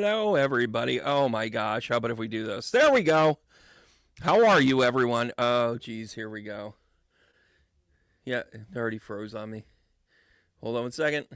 Hello, everybody. Oh my gosh. How about if we do this? There we go. How are you, everyone? Oh, geez. Here we go. Yeah, it already froze on me. Hold on 1 second.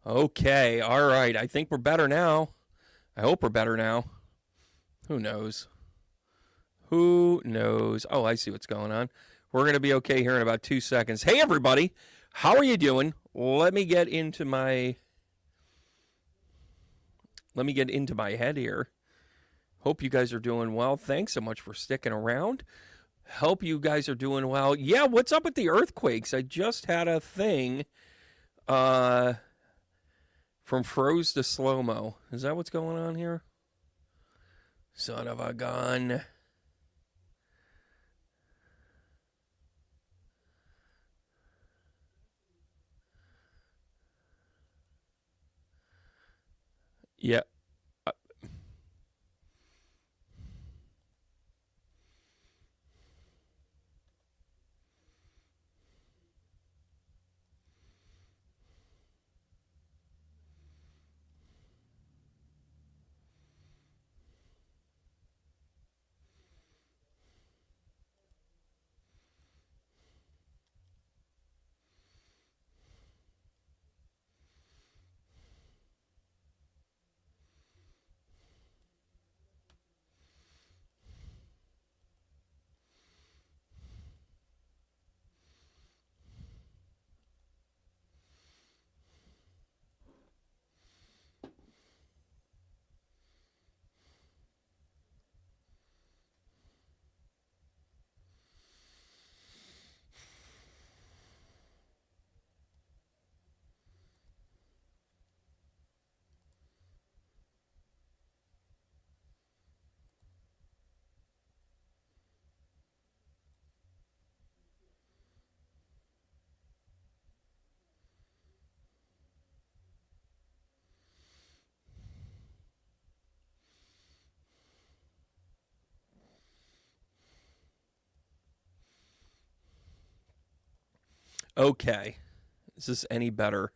Okay. All right. I think we're better now. I hope we're better now. Who knows? Who knows? Oh, I see what's going on. We're going to be okay here in about 2 seconds. Hey, everybody. How are you doing? Let me get into my head here. Hope you guys are doing well. Thanks so much for sticking around. Hope you guys are doing well. Yeah, what's up with the earthquakes? I just had a thing uh from froze to slow-mo. Is that what's going on here? Son of a gun. Yeah. uh, okay. Is this any better?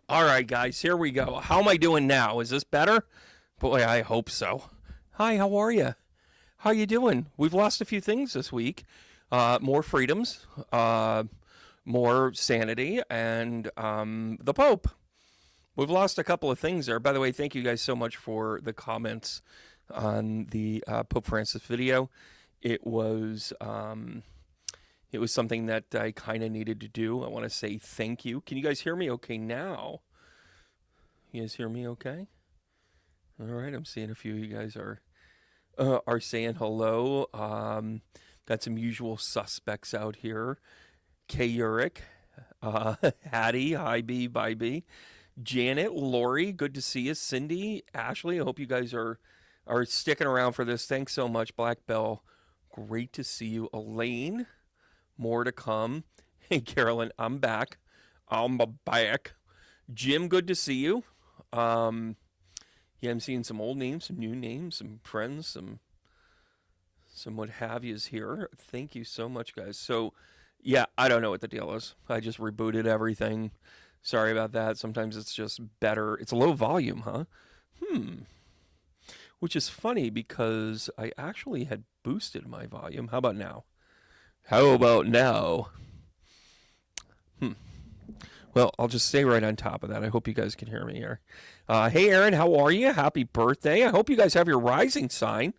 All right, guys, here we go. How am I doing now? Is this better? Boy, I hope so. Hi, how are you? How you doing? We've lost a few things this week. More freedoms, more sanity, and the Pope. We've lost a couple of things there. By the way, thank you guys so much for the comments on the Pope Francis video. It was something that I kind of needed to do. I want to say thank you. Can you guys hear me okay now? You guys hear me okay? All right, I'm seeing a few of you guys are saying hello. Got some usual suspects out here. K. Uric, Hattie, hi B, bye B. Janet, Lori, good to see you. Cindy, Ashley, I hope you guys are sticking around for this. Thanks so much. Black Belle, great to see you. Elaine, more to come. Hey, Carolyn, I'm back. I'm back. Jim, good to see you. Yeah, I'm seeing some old names, some new names, some friends, some what have yous here. Thank you so much, guys. So, yeah, I don't know what the deal is. I just rebooted everything. Sorry about that. Sometimes it's just better. It's a low volume, huh? Which is funny because I actually had boosted my volume. How about now? How about now? Well, I'll just stay right on top of that. I hope you guys can hear me here. Hey, Aerrin, how are you? Happy birthday. I hope you guys have your rising sign.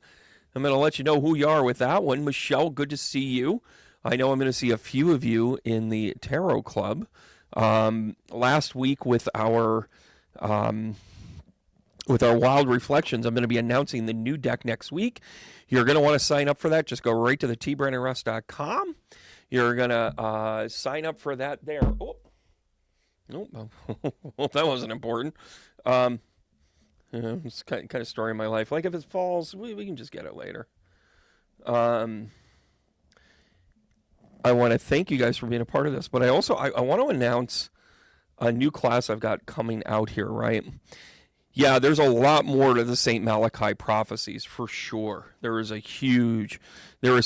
I'm going to let you know who you are with that one. Michelle, good to see you. I know I'm going to see a few of you in the Tarot Club. Last week with our Wild Reflections, I'm going to be announcing the new deck next week. You're going to want to sign up for that. Just go right to the tbrandonruss.com. You're going to sign up for that there. Oh, nope. Well, that wasn't important. It's kind of story of my life. Like if it falls, we can just get it later. I want to thank you guys for being a part of this, but I also I want to announce a new class I've got coming out here, right? Yeah, there's a lot more to the St. Malachi prophecies for sure. There is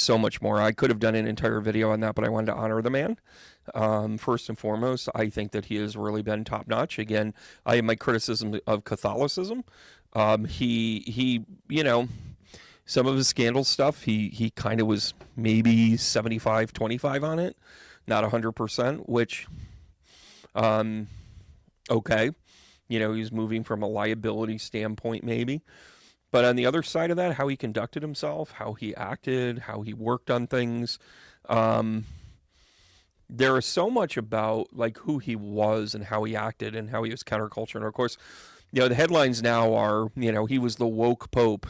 so much more. I could have done an entire video on that, but I wanted to honor the man. First and foremost, I think that he has really been top notch. Again, I have my criticism of Catholicism. He, some of his scandal stuff, he kind of was maybe 75-25 on it, not 100%, which, okay. He's moving from a liability standpoint, maybe. But on the other side of that, how he conducted himself, how he acted, how he worked on things, there is so much about like who he was and how he acted and how he was counterculture. And of course, the headlines now are, he was the woke pope.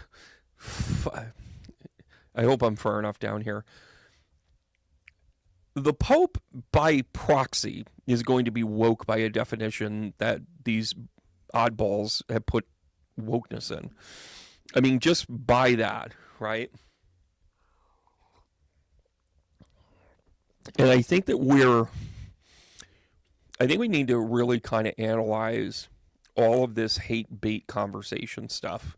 I hope I'm far enough down here. The Pope, by proxy, is going to be woke by a definition that these oddballs have put wokeness in. I mean, just by that, right? And I think that we need to really kind of analyze all of this hate bait conversation stuff.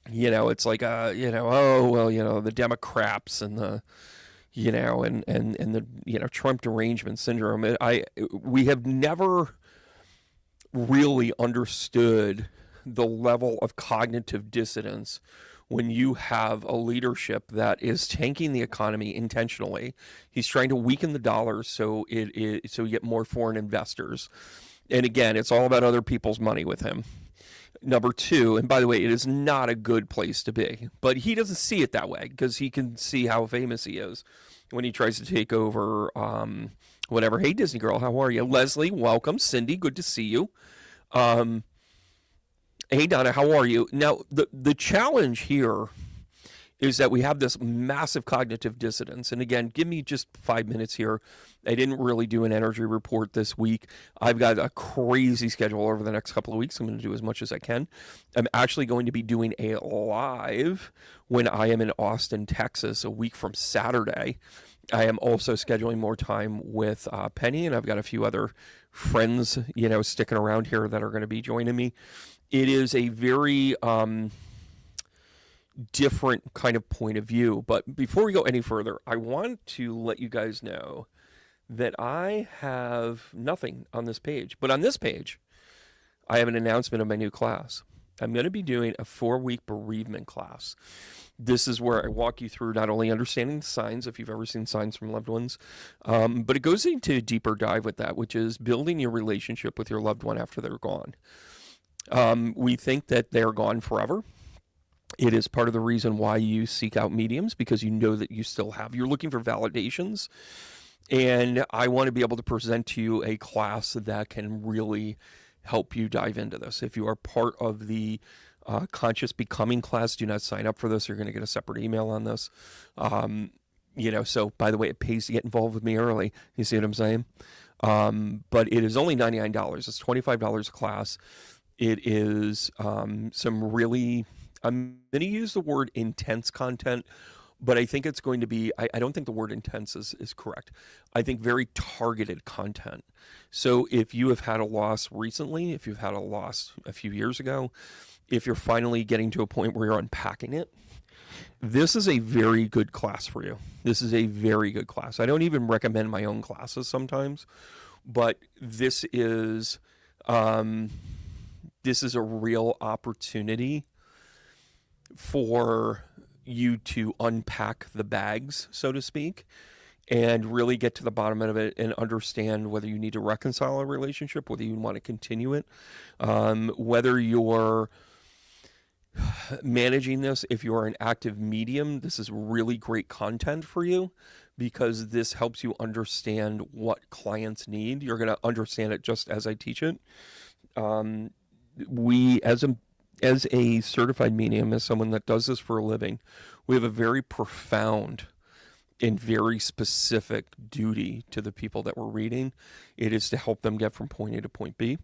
It's like, the Democrats and the, and the Trump derangement syndrome. We have never really understood the level of cognitive dissonance when you have a leadership that is tanking the economy intentionally. He's trying to weaken the dollar so you get more foreign investors. And again, it's all about other people's money with him. Number two, and by the way, it is not a good place to be, but he doesn't see it that way because he can see how famous he is when he tries to take over whatever. Hey, Disney Girl, how are you? Leslie, welcome. Cindy, good to see you. Hey, Donna, how are you? Now, the challenge here is that we have this massive cognitive dissonance. And again, give me just 5 minutes here. I didn't really do an energy report this week. I've got a crazy schedule over the next couple of weeks. I'm going to do as much as I can. I'm actually going to be doing a live when I am in Austin, Texas, a week from Saturday. I am also scheduling more time with Penny, and I've got a few other friends, sticking around here that are going to be joining me. It is a very different kind of point of view. But before we go any further, I want to let you guys know that I have nothing on this page. But on this page, I have an announcement of my new class. I'm going to be doing a 4-week bereavement class. This is where I walk you through not only understanding the signs, if you've ever seen signs from loved ones, but it goes into a deeper dive with that, which is building your relationship with your loved one after they're gone. We think that they're gone forever. It is part of the reason why you seek out mediums, because you know that you're looking for validations. And I want to be able to present to you a class that can really help you dive into this. If you are part of the Conscious Becoming class, do not sign up for this. You're going to get a separate email on this. So by the way, it pays to get involved with me early. You see what I'm saying? But it is only $99. It's $25 a class. It is some really, I'm going to use the word intense content, but I think it's going to be, I don't think the word intense is correct. I think very targeted content. So if you have had a loss recently, if you've had a loss a few years ago, if you're finally getting to a point where you're unpacking it, this is a very good class for you. This is a very good class. I don't even recommend my own classes sometimes, but this is a real opportunity for you to unpack the bags, so to speak, and really get to the bottom of it and understand whether you need to reconcile a relationship, whether you want to continue it, whether you're managing this. If you're an active medium, this is really great content for you because this helps you understand what clients need. You're going to understand it just as I teach it. We, as a certified medium, as someone that does this for a living, we have a very profound and very specific duty to the people that we're reading. It is to help them get from point A to point B.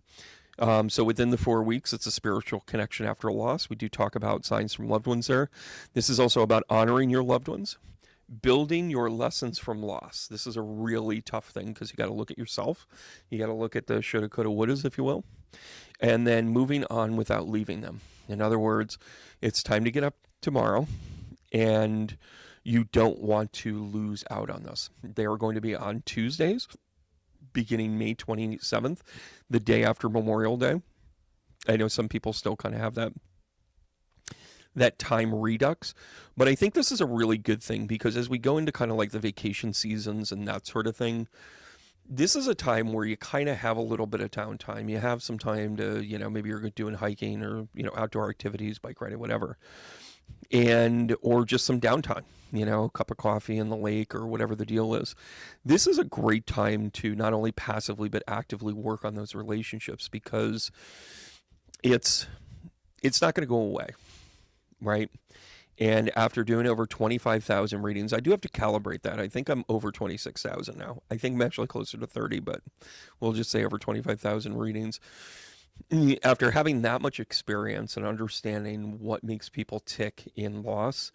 So within the 4 weeks, it's a spiritual connection after a loss. We do talk about signs from loved ones there. This is also about honoring your loved ones, building your lessons from loss. This is a really tough thing because you got to look at yourself. You got to look at the shoulda, coulda, wouldas, if you will, and then moving on without leaving them. In other words, it's time to get up tomorrow, and you don't want to lose out on this. They are going to be on Tuesdays, beginning May 27th, the day after Memorial Day. I know some people still kind of have that time redux, but I think this is a really good thing because as we go into kind of like the vacation seasons and that sort of thing, this is a time where you kind of have a little bit of downtime. You have some time to, maybe you're doing hiking or, outdoor activities, bike riding, whatever, or just some downtime, a cup of coffee in the lake or whatever the deal is. This is a great time to not only passively but actively work on those relationships because it's not going to go away, right? And after doing over 25,000 readings, I do have to calibrate that. I think I'm over 26,000 now. I think I'm actually closer to 30, but we'll just say over 25,000 readings. After having that much experience and understanding what makes people tick in loss,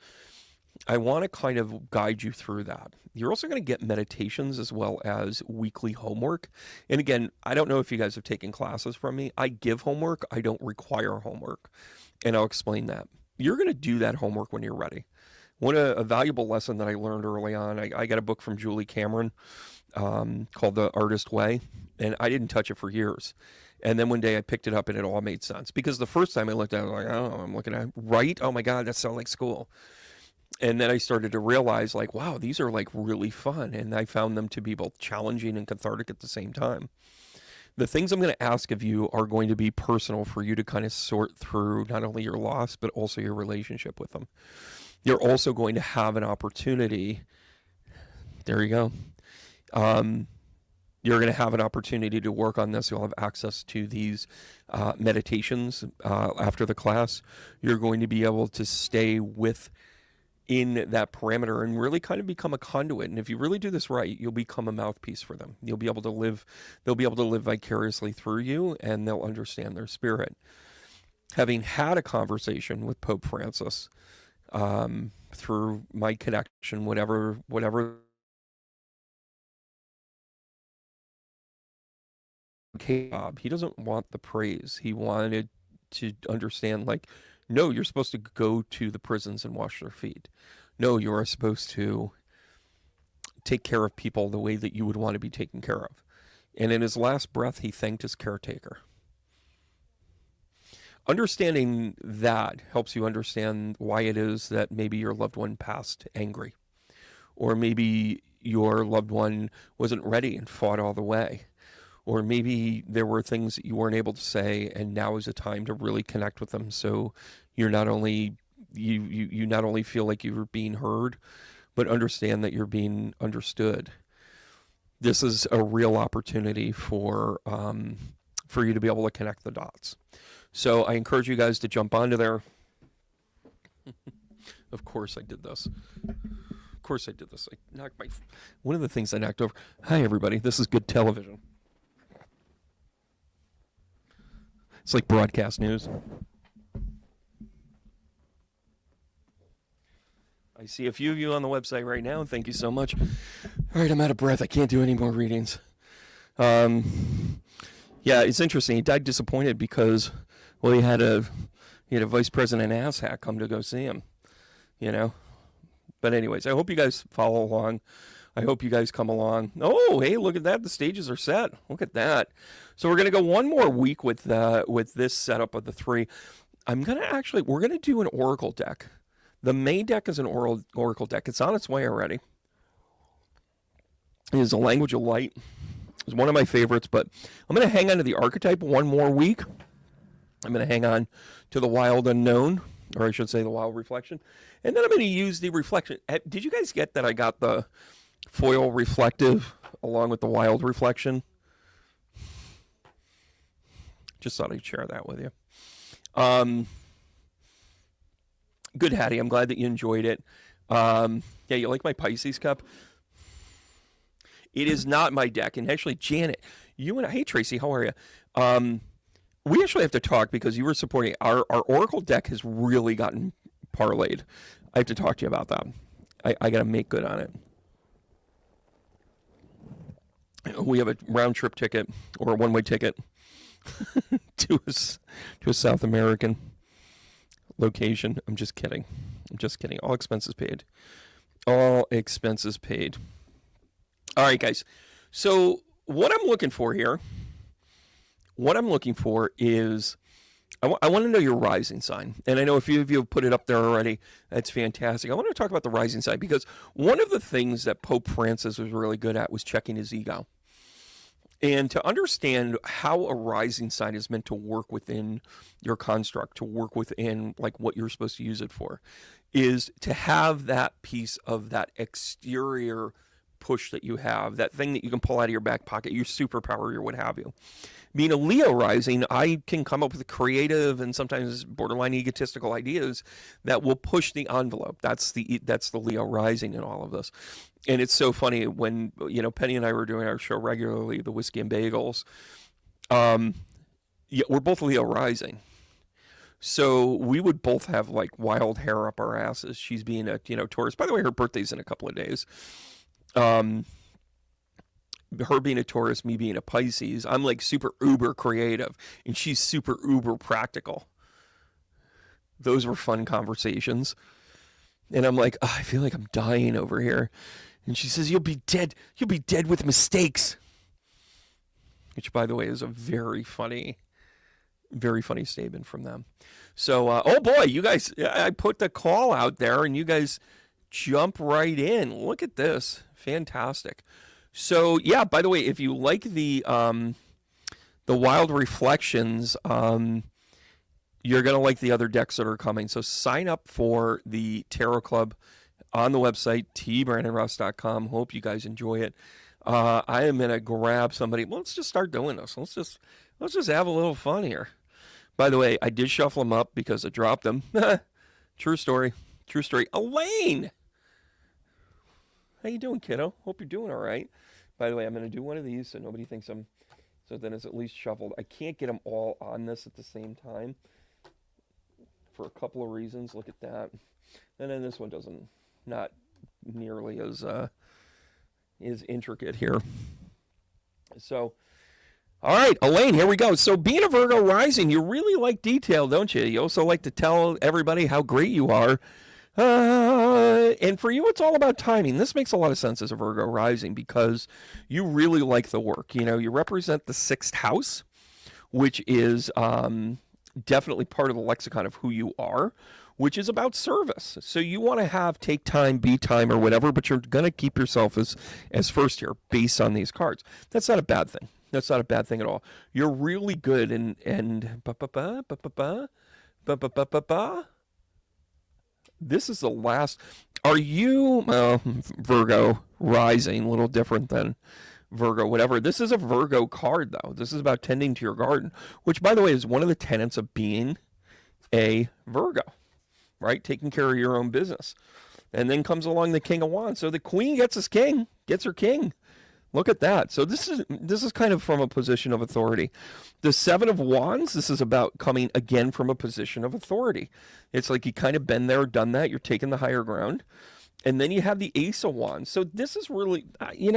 I want to kind of guide you through that. You're also going to get meditations as well as weekly homework. And again, I don't know if you guys have taken classes from me. I give homework. I don't require homework. And I'll explain that. You're going to do that homework when you're ready. A valuable lesson that I learned early on, I got a book from Julie Cameron called The Artist Way, and I didn't touch it for years. And then one day I picked it up and it all made sense. Because the first time I looked at it, I was like, oh, I'm looking at, right? Oh my God, that sounds like school. And then I started to realize, like, wow, these are like really fun. And I found them to be both challenging and cathartic at the same time. The things I'm going to ask of you are going to be personal for you to kind of sort through not only your loss, but also your relationship with them. You're also going to have an opportunity. There you go. You're going to have an opportunity to work on this. You'll have access to these meditations after the class. You're going to be able to stay in that parameter and really kind of become a conduit. And if you really do this right, you'll become a mouthpiece for them. They'll be able to live vicariously through you, and they'll understand their spirit. Having had a conversation with Pope Francis through my connection, whatever he doesn't want the praise. He wanted to understand, like, no, you're supposed to go to the prisons and wash their feet. No, you are supposed to take care of people the way that you would want to be taken care of. And in his last breath, he thanked his caretaker. Understanding that helps you understand why it is that maybe your loved one passed angry. Or maybe your loved one wasn't ready and fought all the way. Or maybe there were things that you weren't able to say, and now is a time to really connect with them. So you're not only you not only feel like you're being heard, but understand that you're being understood. This is a real opportunity for you to be able to connect the dots. So I encourage you guys to jump onto there. Of course I did this. I knocked one of the things I knocked over. Hi everybody, this is good television. It's like broadcast news. I see a few of you on the website right now. Thank you so much. All right, I'm out of breath. I can't do any more readings. Yeah, it's interesting. He died disappointed because, well, he had a vice president asshat come to go see him, But anyways, I hope you guys follow along. I hope you guys come along. Oh, hey, look at that. The stages are set. Look at that. So we're going to go one more week with this setup of the three. We're going to do an oracle deck. The May deck is an oracle deck. It's on its way already. is The Language of Light. It's one of my favorites, but I'm going to hang on to the archetype one more week. I'm going to hang on to the Wild Unknown, or I should say the Wild Reflection. And then I'm going to use the Reflection. Did you guys get that I got the foil reflective along with the Wild Reflection? Just thought I'd share that with you. Good, Hattie. I'm glad that you enjoyed it. Yeah, you like my Pisces cup? It is not my deck. And actually, Janet, you and I, hey, Tracy, how are you? We actually have to talk because you were supporting our Oracle deck has really gotten parlayed. I have to talk to you about that. I got to make good on it. We have a round trip ticket or a one-way ticket to a South American location. I'm just kidding. All expenses paid. All expenses paid. All right, guys. So what I'm looking for here, is I want to know your rising sign. And I know a few of you have put it up there already. That's fantastic. I want to talk about the rising sign because one of the things that Pope Francis was really good at was checking his ego. And to understand how a rising sign is meant to work within your construct, to work within like what you're supposed to use it for, is to have that piece of that exterior push that you have, that thing that you can pull out of your back pocket, your superpower, or what have you. Being a Leo rising, I can come up with creative and sometimes borderline egotistical ideas that will push the envelope. That's the Leo rising in all of this. And it's so funny when, Penny and I were doing our show regularly, the Whiskey and Bagels. Yeah, we're both Leo rising. So we would both have like wild hair up our asses. She's being a, Taurus. By the way, her birthday's in a couple of days. Her being a Taurus, me being a Pisces, I'm like super uber creative and she's super uber practical. Those were fun conversations. And I'm like, I feel like I'm dying over here. And she says, you'll be dead with mistakes. Which, by the way, is a very funny statement from them. So, oh boy, you guys, I put the call out there and you guys jump right in. Look at this. Fantastic. So, yeah, by the way, if you like the Wild Reflections, you're going to like the other decks that are coming. So sign up for the Tarot Club on the website, tbrandonross.com. Hope you guys enjoy it. I am going to grab somebody. Well, let's just start doing this. Let's just have a little fun here. By the way, I did shuffle them up because I dropped them. True story. Elaine! How you doing, kiddo? Hope you're doing all right. By the way, I'm going to do one of these so nobody thinks so then it's at least shuffled. I can't get them all on this at the same time for a couple of reasons. Look at that. And then this one not nearly as intricate here. So, all right, Elaine, here we go. So being a Virgo rising, you really like detail, don't you? You also like to tell everybody how great you are. And for you, it's all about timing. This makes a lot of sense as a Virgo rising because you really like the work. You represent the 6th house, which is definitely part of the lexicon of who you are, which is about service. So you want to take time, be time, or whatever, but you're going to keep yourself as first here based on these cards. That's not a bad thing. That's not a bad thing at all. You're really good and this is the last. Are you Virgo rising? A little different than Virgo, whatever. This is a Virgo card, though. This is about tending to your garden, which, by the way, is one of the tenets of being a Virgo, right? Taking care of your own business. And then comes along the King of Wands. So the Queen gets her king. Look at that. So this is kind of from a position of authority. The 7 of Wands, this is about coming again from a position of authority. It's like you kind of been there, done that. You're taking the higher ground. And then you have the Ace of Wands. So this is really, you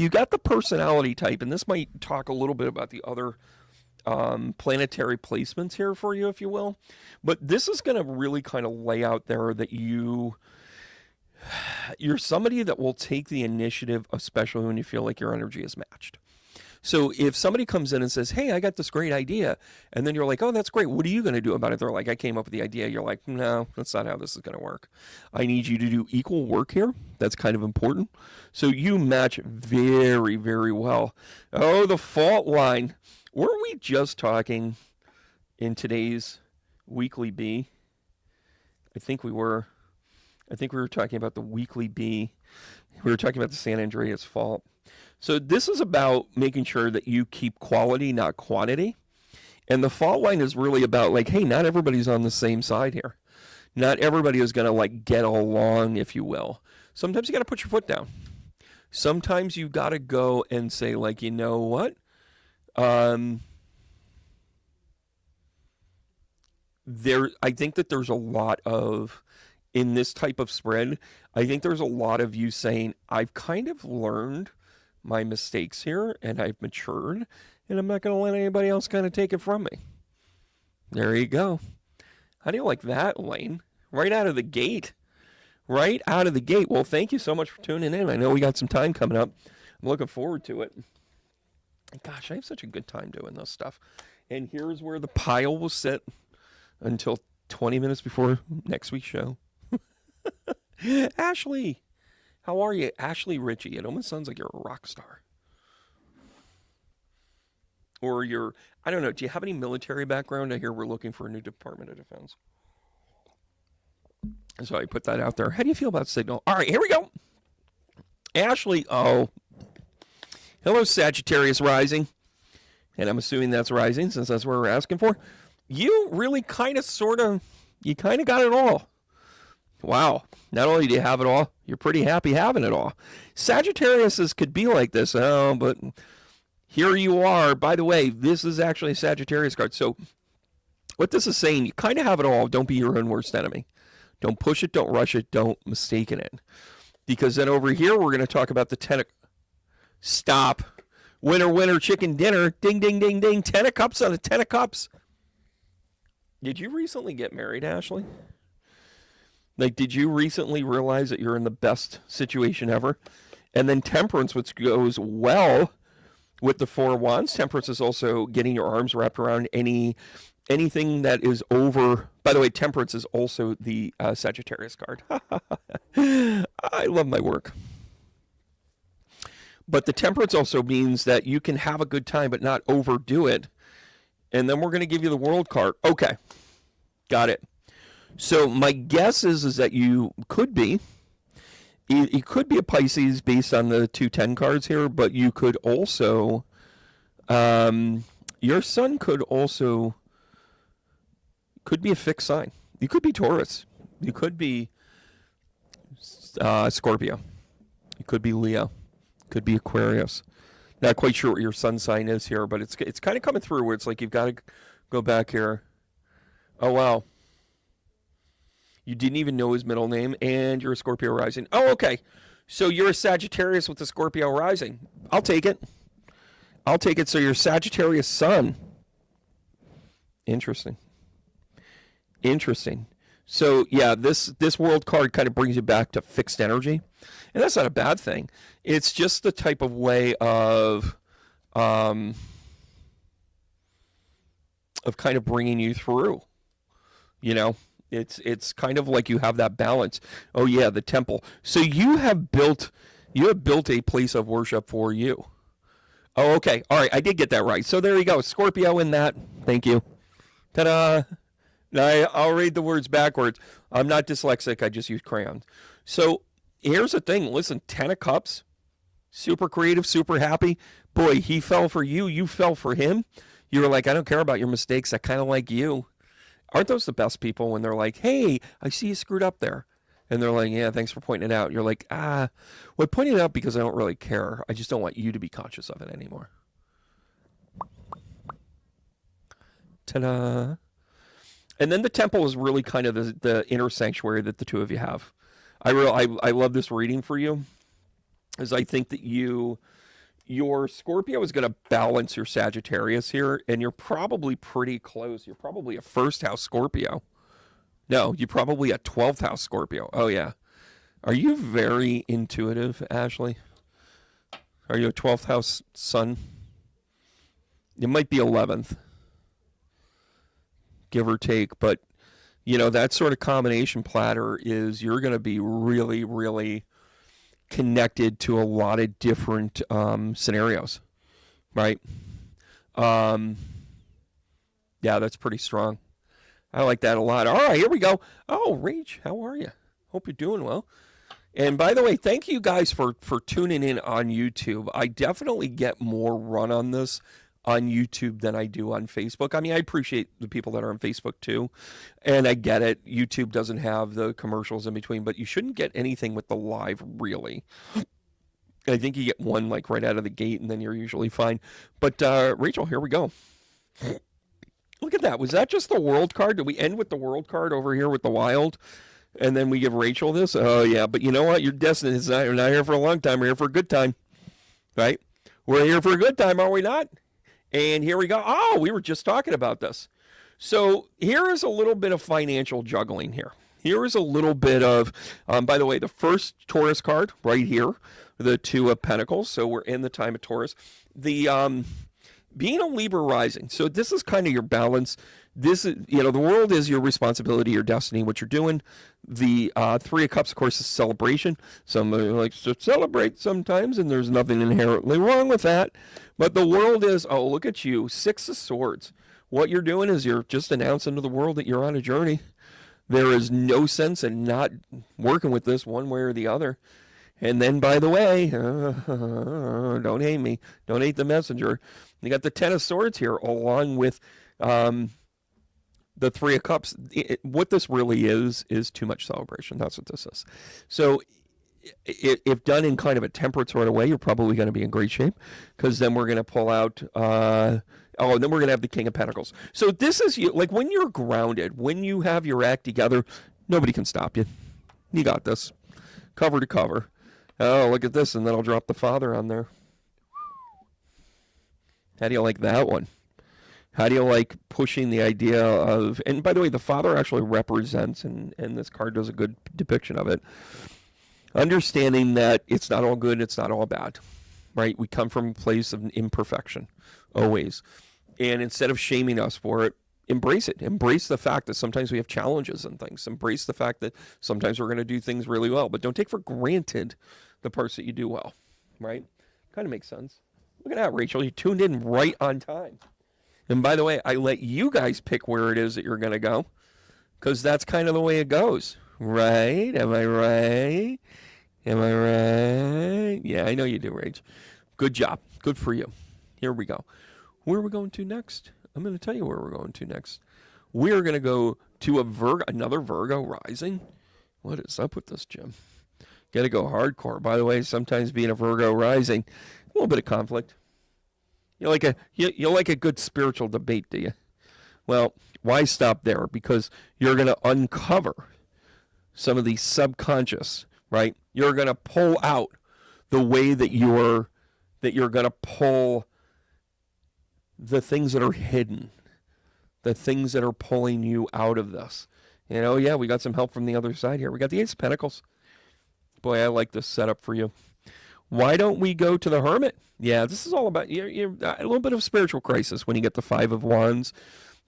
got the personality type, and this might talk a little bit about the other planetary placements here for you, if you will. But this is going to really kind of lay out there that you're somebody that will take the initiative, especially when you feel like your energy is matched. So if somebody comes in and says, hey, I got this great idea, and then you're like, oh, that's great. What are you going to do about it? They're like, I came up with the idea. You're like, no, that's not how this is going to work. I need you to do equal work here. That's kind of important. So you match very, very well. Oh, the fault line. Weren't we just talking in today's weekly B? I think we were talking about the weekly B. We were talking about the San Andreas fault. So this is about making sure that you keep quality, not quantity. And the fault line is really about like, hey, not everybody's on the same side here. Not everybody is going to like get along, if you will. Sometimes you got to put your foot down. Sometimes you got to go and say like, you know what? I think that there's a lot of, in this type of spread, I think there's a lot of you saying, I've kind of learned my mistakes here and I've matured and I'm not going to let anybody else kind of take it from me. There you go. How do you like that, Elaine? Right out of the gate. Right out of the gate. Well, thank you so much for tuning in. I know we got some time coming up. I'm looking forward to it. Gosh, I have such a good time doing this stuff. And here's where the pile will sit until 20 minutes before next week's show. Ashley, how are you? Ashley Ritchie. It almost sounds like you're a rock star. Or you're, I don't know, do you have any military background? I hear we're looking for a new Department of Defense. So I put that out there. How do you feel about Signal? All right, here we go. Ashley, oh. Hello, Sagittarius rising. And I'm assuming that's rising since that's what we're asking for. You really kind of sort of, you kind of got it all. Wow. Not only do you have it all, you're pretty happy having it all. Sagittariuses could be like this, oh, but here you are. By the way, this is actually a Sagittarius card. So what this is saying, you kind of have it all. Don't be your own worst enemy. Don't push it. Don't rush it. Don't mistake it. Because then over here, we're going to talk about the 10. Stop. Winner, winner, chicken dinner. Ding, ding, ding, ding. 10 of cups on a 10 of cups. Did you recently get married, Ashley? Like, did you recently realize that you're in the best situation ever? And then Temperance, which goes well with the 4 of Wands. Temperance is also getting your arms wrapped around anything that is over. By the way, Temperance is also the Sagittarius card. I love my work. But the Temperance also means that you can have a good time but not overdo it. And then we're going to give you the World card. Okay. Got it. So my guess is that you could be. It could be a Pisces based on the 210 cards here, but you could also, your sun could be a fixed sign. You could be Taurus. You could be Scorpio. You could be Leo. Could be Aquarius. Not quite sure what your sun sign is here, but it's kind of coming through where it's like you've got to go back here. Oh, wow. You didn't even know his middle name, and you're a Scorpio rising. Oh, okay. So you're a Sagittarius with a Scorpio rising. I'll take it. I'll take it. So you're Sagittarius sun. Interesting. Interesting. So, yeah, this World card kind of brings you back to fixed energy. And that's not a bad thing. It's just the type of way of kind of bringing you through, you know. It's kind of like you have that balance. Oh yeah, the temple. So you have built a place of worship for you. Oh, okay. All right, I did get that right. So there you go. Scorpio in that. Thank you. Ta-da. I'll read the words backwards. I'm not dyslexic. I just use crayons. So here's the thing. Listen, 10 of cups. Super creative, super happy. Boy, he fell for you. You fell for him. You were like, I don't care about your mistakes. I kind of like you. Aren't those the best people when they're like, hey, I see you screwed up there. And they're like, yeah, thanks for pointing it out. You're like, well, I pointed it out because I don't really care. I just don't want you to be conscious of it anymore. Ta-da. And then the temple is really kind of the inner sanctuary that the two of you have. I love this reading for you, as I think that your Scorpio is going to balance your Sagittarius here, and you're probably pretty close. You're probably a first house Scorpio. No, you're probably a 12th house Scorpio. Oh, yeah. Are you very intuitive, Ashley? Are you a 12th house sun? It might be 11th, give or take. But, that sort of combination platter is you're going to be really, really connected to a lot of different scenarios, right? Yeah, that's pretty strong. I like that a lot. All right, here we go. Oh, Rach, how are you? Hope you're doing well. And by the way, thank you guys for tuning in on YouTube. I definitely get more run on this on YouTube than I do on Facebook. I mean, I appreciate the people that are on Facebook too. And I get it. YouTube doesn't have the commercials in between, but you shouldn't get anything with the live, really. I think you get one like right out of the gate and then you're usually fine. But Rachel, here we go. Look at that. Was that just the world card? Did we end with the world card over here with the wild? And then we give Rachel this? Oh, yeah. But you know what? Your destiny is not, we're not here for a long time. We're here for a good time. Right? We're here for a good time, are we not? And here we go. Oh, we were just talking about this. So here is a little bit of financial juggling here. Here is a little bit of, by the way, the first Taurus card right here, the Two of Pentacles. So we're in the time of Taurus. The being a Libra rising. So this is kind of your balance. This is, the world is your responsibility, your destiny, what you're doing. The Three of Cups, of course, is celebration. Somebody likes to celebrate sometimes, and there's nothing inherently wrong with that. But the world is, oh, look at you, Six of Swords. What you're doing is you're just announcing to the world that you're on a journey. There is no sense in not working with this one way or the other. And then, by the way, don't hate me. Don't hate the messenger. You got the Ten of Swords here, along with the Three of Cups. What this really is too much celebration. That's what this is. So if done in kind of a temperate sort of way, you're probably going to be in great shape, because then we're going to pull out, and then we're going to have the King of Pentacles. So this is you, like when you're grounded, when you have your act together, nobody can stop you. You got this. Cover to cover. Oh, look at this, and then I'll drop the Father on there. How do you like that one? How do you like pushing the idea of, and by the way, the Father actually represents, and this card does a good depiction of it, understanding that it's not all good, it's not all bad, right? We come from a place of imperfection, always. And instead of shaming us for it, embrace it. Embrace the fact that sometimes we have challenges and things. Embrace the fact that sometimes we're going to do things really well, but don't take for granted the parts that you do well, right? Kind of makes sense. Look at that, Rachel. You tuned in right on time. And by the way, I let you guys pick where it is that you're going to go, because that's kind of the way it goes, right? Am I right? Am I right? Yeah, I know you do, Rach. Good job. Good for you. Here we go. Where are we going to next? I'm going to tell you where we're going to next. We're going to go to another Virgo rising. What is up with this, Jim? Got to go hardcore. By the way, sometimes being a Virgo rising, a little bit of conflict. You like a good spiritual debate, do you? Well, why stop there? Because you're going to uncover some of the subconscious, right? You're going to pull out the way that you're going to pull the things that are hidden, the things that are pulling you out of this. Yeah, we got some help from the other side here. We got the Ace of Pentacles. Boy, I like this setup for you. Why don't we go to the Hermit? Yeah, this is all about you're a little bit of spiritual crisis when you get the Five of Wands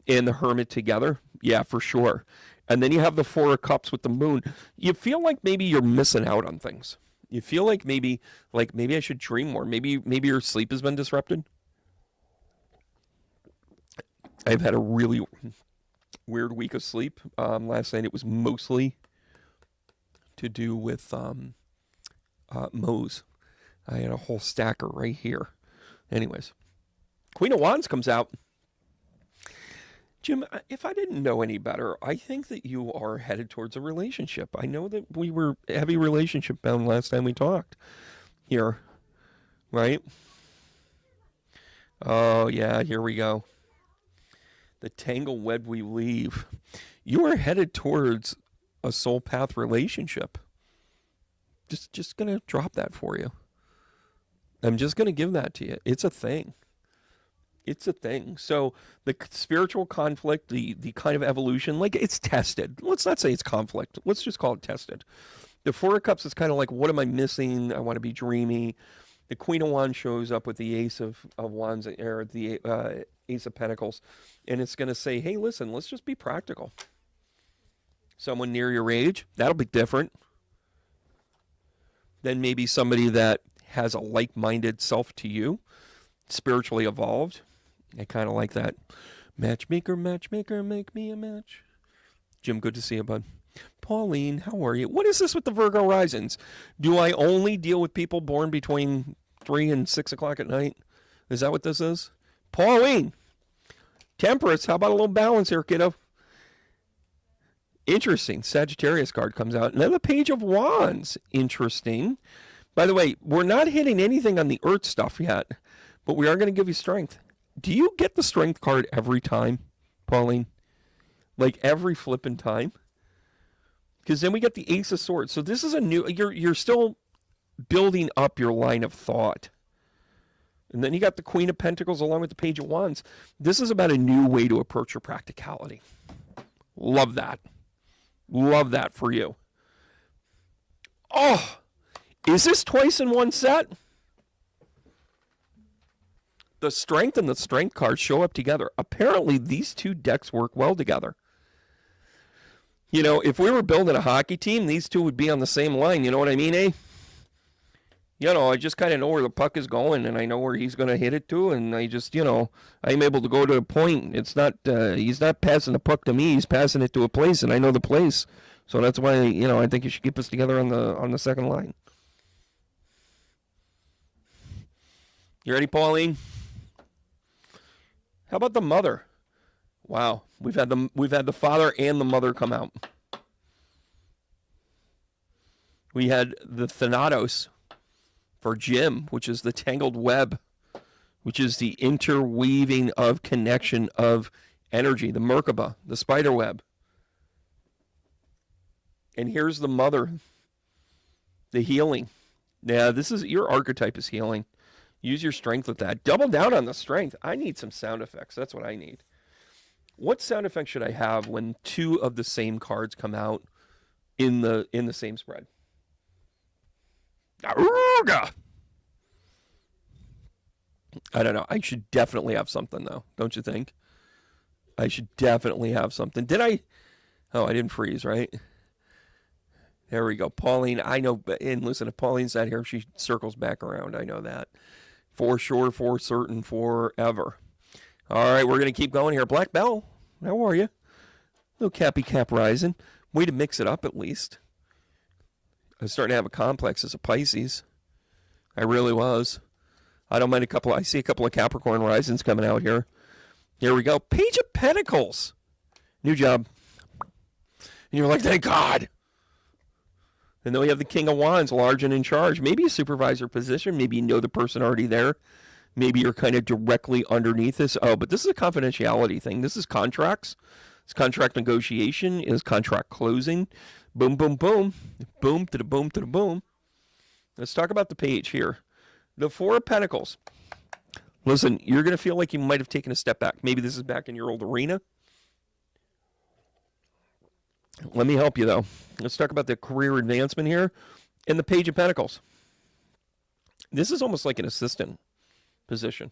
and the Hermit together. Yeah, for sure. And then you have the Four of Cups with the Moon. You feel like maybe you're missing out on things. You feel like maybe I should dream more. Maybe your sleep has been disrupted. I've had a really weird week of sleep. Last night it was mostly to do with Moe's. I had a whole stacker right here. Anyways, Queen of Wands comes out. Jim, if I didn't know any better, I think that you are headed towards a relationship. I know that we were heavy relationship bound last time we talked here, right? Oh, yeah, here we go. The tangle web we weave. You are headed towards a soul path relationship. Just going to drop that for you. I'm just going to give that to you. It's a thing. It's a thing. So the spiritual conflict, the kind of evolution, like it's tested. Let's not say it's conflict. Let's just call it tested. The Four of Cups is kind of like, what am I missing? I want to be dreamy. The Queen of Wands shows up with the Ace of Wands, or the Ace of Pentacles, and it's going to say, hey, listen, let's just be practical. Someone near your age, that'll be different than maybe somebody that has a like-minded self to you, spiritually evolved. I kind of like that. Matchmaker, matchmaker, make me a match. Jim, good to see you, bud. Pauline, how are you? What is this with the Virgo risings? Do I only deal with people born between 3 and 6 o'clock at night? Is that what this is? Pauline, Temperance, how about a little balance here, kiddo? Interesting. Sagittarius card comes out. And then the Page of Wands. Interesting. By the way, we're not hitting anything on the Earth stuff yet, but we are going to give you strength. Do you get the strength card every time, Pauline? Like every flipping time? Because then we get the Ace of Swords. So this is a new, you're still building up your line of thought. And then you got the Queen of Pentacles along with the Page of Wands. This is about a new way to approach your practicality. Love that. Love that for you. Oh, is this twice in one set? The Strength and the Strength cards show up together. Apparently, these two decks work well together. You know, if we were building a hockey team, these two would be on the same line. You know what I mean, eh? You know, I just kind of know where the puck is going, and I know where he's going to hit it to, and I just, you know, I'm able to go to a point. It's not, he's not passing the puck to me. He's passing it to a place, and I know the place. So that's why, you know, I think you should keep us together on the second line. You ready, Pauline? How about the Mother? Wow, we've had the Father and the Mother come out. We had the Thanatos for Jim, which is the tangled web, which is the interweaving of connection of energy, the Merkaba, the spider web. And here's the Mother, the healing. Yeah, this is, your archetype is healing. Use your strength with that. Double down on the strength. I need some sound effects. That's what I need. What sound effect should I have when two of the same cards come out in the same spread? I don't know. I should definitely have something, though. Don't you think? I should definitely have something. Did I? Oh, I didn't freeze, right? There we go. Pauline, I know. And listen, if Pauline's not here, she circles back around. I know that. For sure, for certain, forever. All right, we're going to keep going here. Black Belle, how are you? Little Cappy Cap rising. Way to mix it up, at least. I was starting to have a complex as a Pisces. I really was. I don't mind I see a couple of Capricorn risings coming out here. Here we go. Page of Pentacles. New job. And you're like, thank God. And then we have the King of Wands, large and in charge. Maybe a supervisor position. Maybe you know the person already there. Maybe you're kind of directly underneath this. Oh, but this is a confidentiality thing. This is contracts. It's contract negotiation. It's contract closing. Boom, boom, boom. Boom to the boom to the boom. Let's talk about the page here. The Four of Pentacles. Listen, you're going to feel like you might have taken a step back. Maybe this is back in your old arena. Let me help you, though. Let's talk about the career advancement here and the Page of Pentacles. This is almost like an assistant position.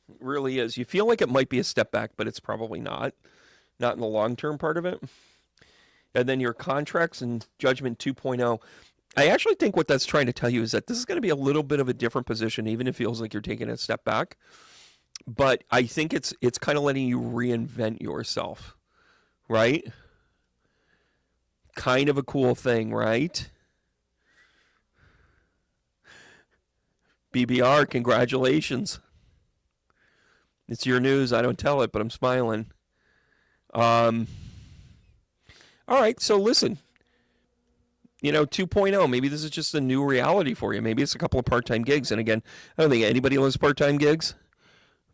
It really is. You feel like it might be a step back, but it's probably not. Not in the long-term part of it. And then your contracts and Judgment 2.0. I actually think what that's trying to tell you is that this is going to be a little bit of a different position, even if it feels like you're taking a step back. But I think it's kind of letting you reinvent yourself, right? Kind of a cool thing, right? BBR, congratulations. It's your news. I don't tell it, but I'm smiling. All right, so listen. You know, 2.0, maybe this is just a new reality for you. Maybe it's a couple of part-time gigs. And again, I don't think anybody loves part-time gigs.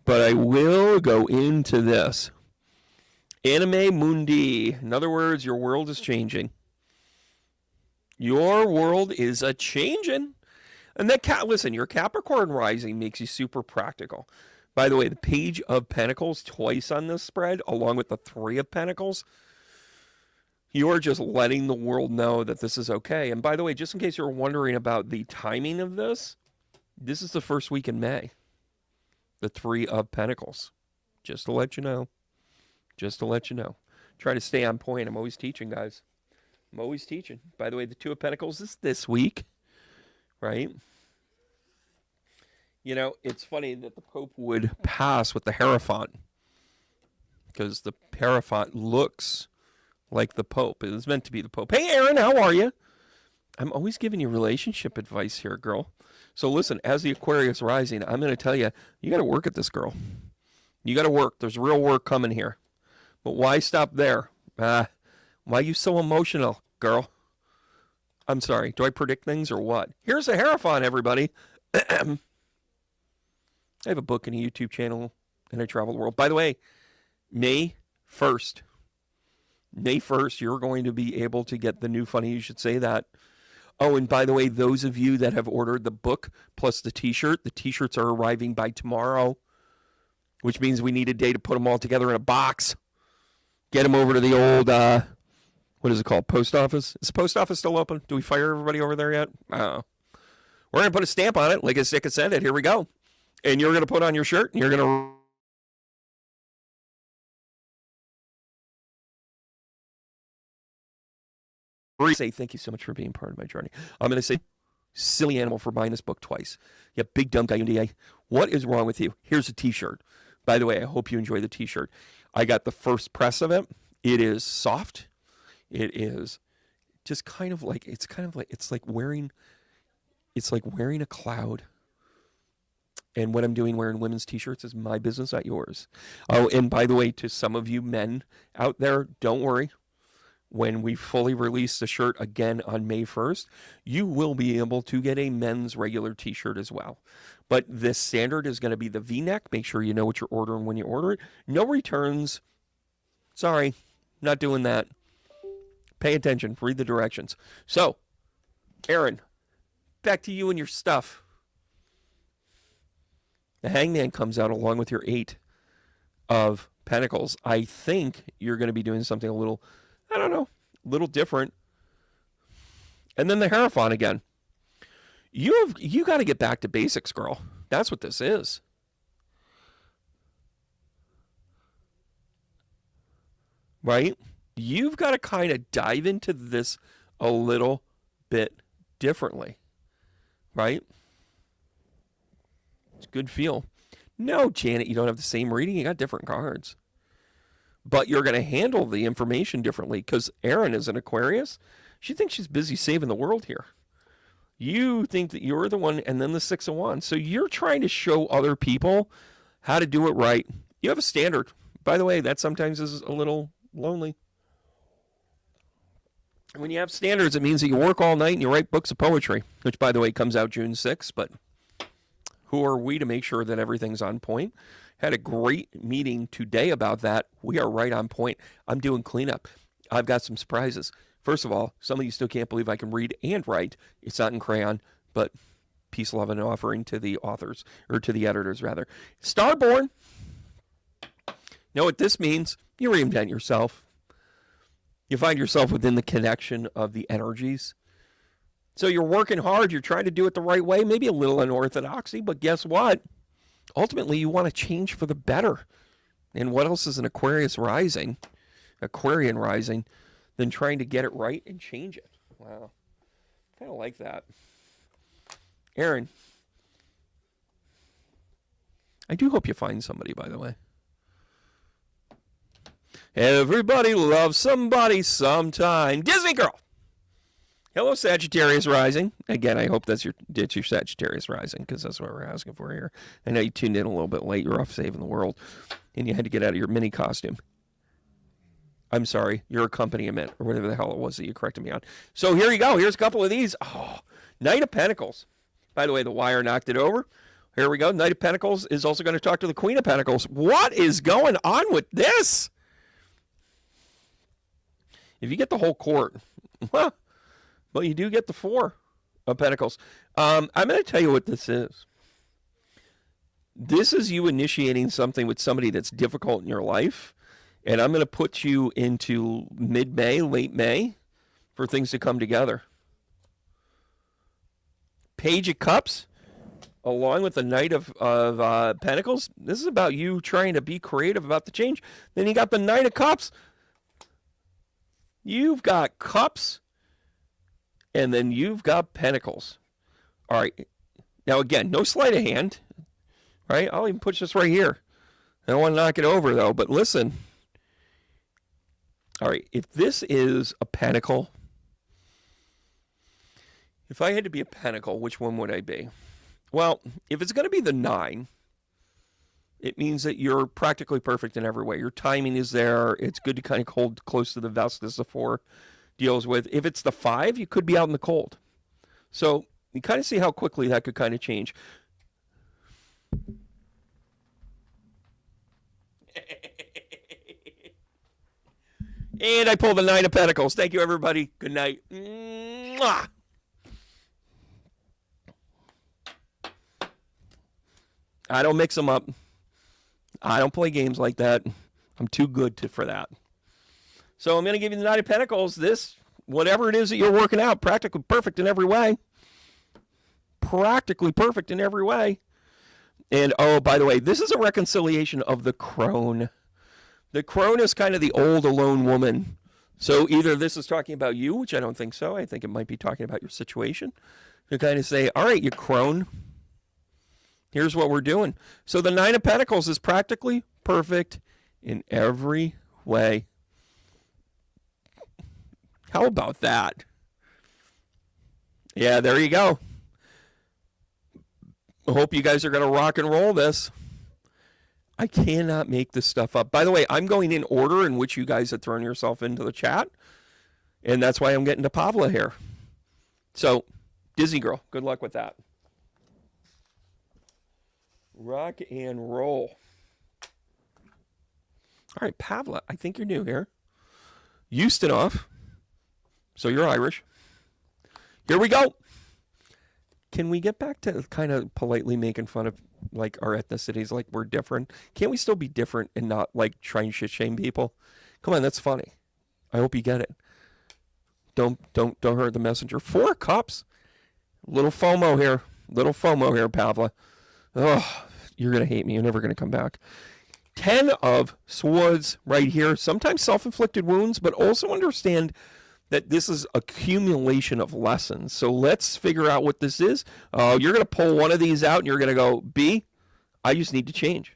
But I will go into this. Anime Mundi. In other words, your world is changing. Your world is a-changing. And that, listen, your Capricorn rising makes you super practical. By the way, the Page of Pentacles twice on this spread, along with the Three of Pentacles. You're just letting the world know that this is okay. And by the way, just in case you're wondering about the timing of this is the first week in May. The Three of Pentacles. Just to let you know. Just to let you know. Try to stay on point. I'm always teaching, guys. I'm always teaching. By the way, the Two of Pentacles is this week. Right? You know, it's funny that the Pope would pass with the Hierophant. Because the Hierophant looks like the Pope. It was meant to be the Pope. Hey, Aerrin, how are you? I'm always giving you relationship advice here, girl. So listen, as the Aquarius rising, I'm going to tell you, you got to work at this, girl. You got to work. There's real work coming here. But why stop there? Why are you so emotional, girl? I'm sorry. Do I predict things or what? Here's a Hierophant, everybody. I have a book and a YouTube channel, and I travel the world. By the way, May 1st, you're going to be able to get the new Funny You Should Say That. Oh, and by the way, those of you that have ordered the book plus the t-shirts are arriving by tomorrow, which means we need a day to put them all together in a box. Get them over to the old, what is it called, post office? Is the post office still open? Do we fire everybody over there yet? We're going to put a stamp on it, like I said it. Here we go. And you're going to put on your shirt, and you're going to say thank you so much for being part of my journey. I'm going to say silly animal for buying this book twice. Yeah, big dumb guy. What is wrong with you? Here's a t-shirt. By the way, I hope you enjoy the t-shirt. I got the first press of it. It is soft. It is just it's like wearing a cloud. And what I'm doing wearing women's t-shirts is my business, not yours. Oh, and by the way, to some of you men out there, don't worry. When we fully release the shirt again on May 1st, you will be able to get a men's regular t-shirt as well. But the standard is going to be the V-neck. Make sure you know what you're ordering when you order it. No returns. Sorry, not doing that. Pay attention. Read the directions. So, Aerrin, back to you and your stuff. The Hangman comes out along with your 8 of Pentacles. I think you're going to be doing something a little different. And then the Hierophant again. You got to get back to basics, girl. That's what this is. Right? You've got to kind of dive into this a little bit differently. Right? It's a good feel. No, Janet, you don't have the same reading. You got different cards. But you're going to handle the information differently because Aerrin is an Aquarius. She thinks she's busy saving the world here. You think that you're the one, and then the 6 of Wands. So you're trying to show other people how to do it right. You have a standard. By the way, that sometimes is a little lonely. When you have standards, it means that you work all night and you write books of poetry, which, by the way, comes out June 6th. But who are we to make sure that everything's on point? Had a great meeting today about that. We are right on point. I'm doing cleanup. I've got some surprises. First of all, some of you still can't believe I can read and write. It's not in crayon, but peace, love, and offering to the authors, or to the editors, rather. Starborn. Know what this means? You reinvent yourself. You find yourself within the connection of the energies. So you're working hard. You're trying to do it the right way. Maybe a little unorthodoxy, but guess what? Ultimately, you want to change for the better. And what else is an Aquarian rising, than trying to get it right and change it? Wow. Kind of like that. Aerrin, I do hope you find somebody, by the way. Everybody loves somebody sometime. DisneyGirl. Hello, Sagittarius rising. Again, I hope that's your Sagittarius rising, because that's what we're asking for here. I know you tuned in a little bit late. You're off saving the world, and you had to get out of your mini costume. I'm sorry, your accompaniment, or whatever the hell it was that you corrected me on. So here you go. Here's a couple of these. Oh, Knight of Pentacles. By the way, the wire knocked it over. Here we go. Knight of Pentacles is also going to talk to the Queen of Pentacles. What is going on with this? If you get the whole court, well, you do get the 4 of Pentacles. I'm going to tell you what this is. This is you initiating something with somebody that's difficult in your life, And I'm going to put you into mid-May, late May, for things to come together. Page of Cups, along with the Knight of Pentacles. This is about you trying to be creative about the change. Then you got the Knight of Cups. You've got Cups, and then you've got Pentacles. All right. Now, again, no sleight of hand, right? I'll even push this right here. I don't want to knock it over, though, but listen. All right, if this is a pentacle, if I had to be a pentacle, which one would I be? Well, if it's going to be the 9, it means that you're practically perfect in every way. Your timing is there. It's good to kind of hold close to the vest, as the 4 deals with. If it's the 5, you could be out in the cold. So you kind of see how quickly that could kind of change. And I pull the 9 of Pentacles. Thank you, everybody. Good night. Mwah! I don't mix them up. I don't play games like that. I'm too good for that. So I'm going to give you the 9 of Pentacles. This, whatever it is that you're working out, practically perfect in every way. Practically perfect in every way. And, oh, by the way, this is a reconciliation of the crone. The crone is kind of the old alone woman. So either this is talking about you, which I don't think so. I think it might be talking about your situation. To kind of say, all right, you crone, here's what we're doing. So the 9 of Pentacles is practically perfect in every way. How about that? Yeah, there you go. I hope you guys are going to rock and roll this. I cannot make this stuff up. By the way, I'm going in order in which you guys have thrown yourself into the chat. And that's why I'm getting to Pavla here. So, DisneyGirl, good luck with that. Rock and roll. All right, Pavla, I think you're new here. Ustinov. So you're Irish. Here we go. Can we get back to kind of politely making fun of like our ethnicities, like we're different? Can't we still be different and not like try and shit shame people? Come on, that's funny. I hope you get it. Don't hurt the messenger. 4 cups. Little FOMO here. Little FOMO here, Pavla. Oh, you're gonna hate me. You're never gonna come back. 10 of swords right here. Sometimes self-inflicted wounds, but also understand that this is accumulation of lessons. So let's figure out what this is. You're going to pull one of these out and you're going to go, B, I just need to change.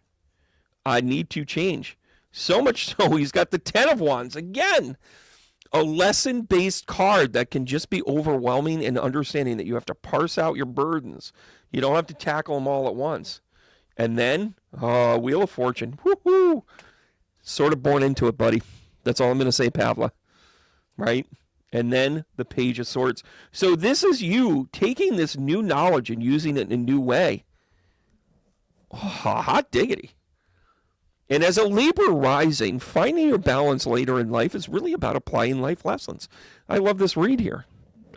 I need to change. So much so, he's got the 10 of Wands. Again, a lesson-based card that can just be overwhelming in understanding that you have to parse out your burdens. You don't have to tackle them all at once. And then, Wheel of Fortune. Woohoo! Sort of born into it, buddy. That's all I'm going to say, Pavla. Right? And then the Page of Swords. So this is you taking this new knowledge and using it in a new way. Oh, hot diggity. And as a Libra rising, finding your balance later in life is really about applying life lessons. I love this read here.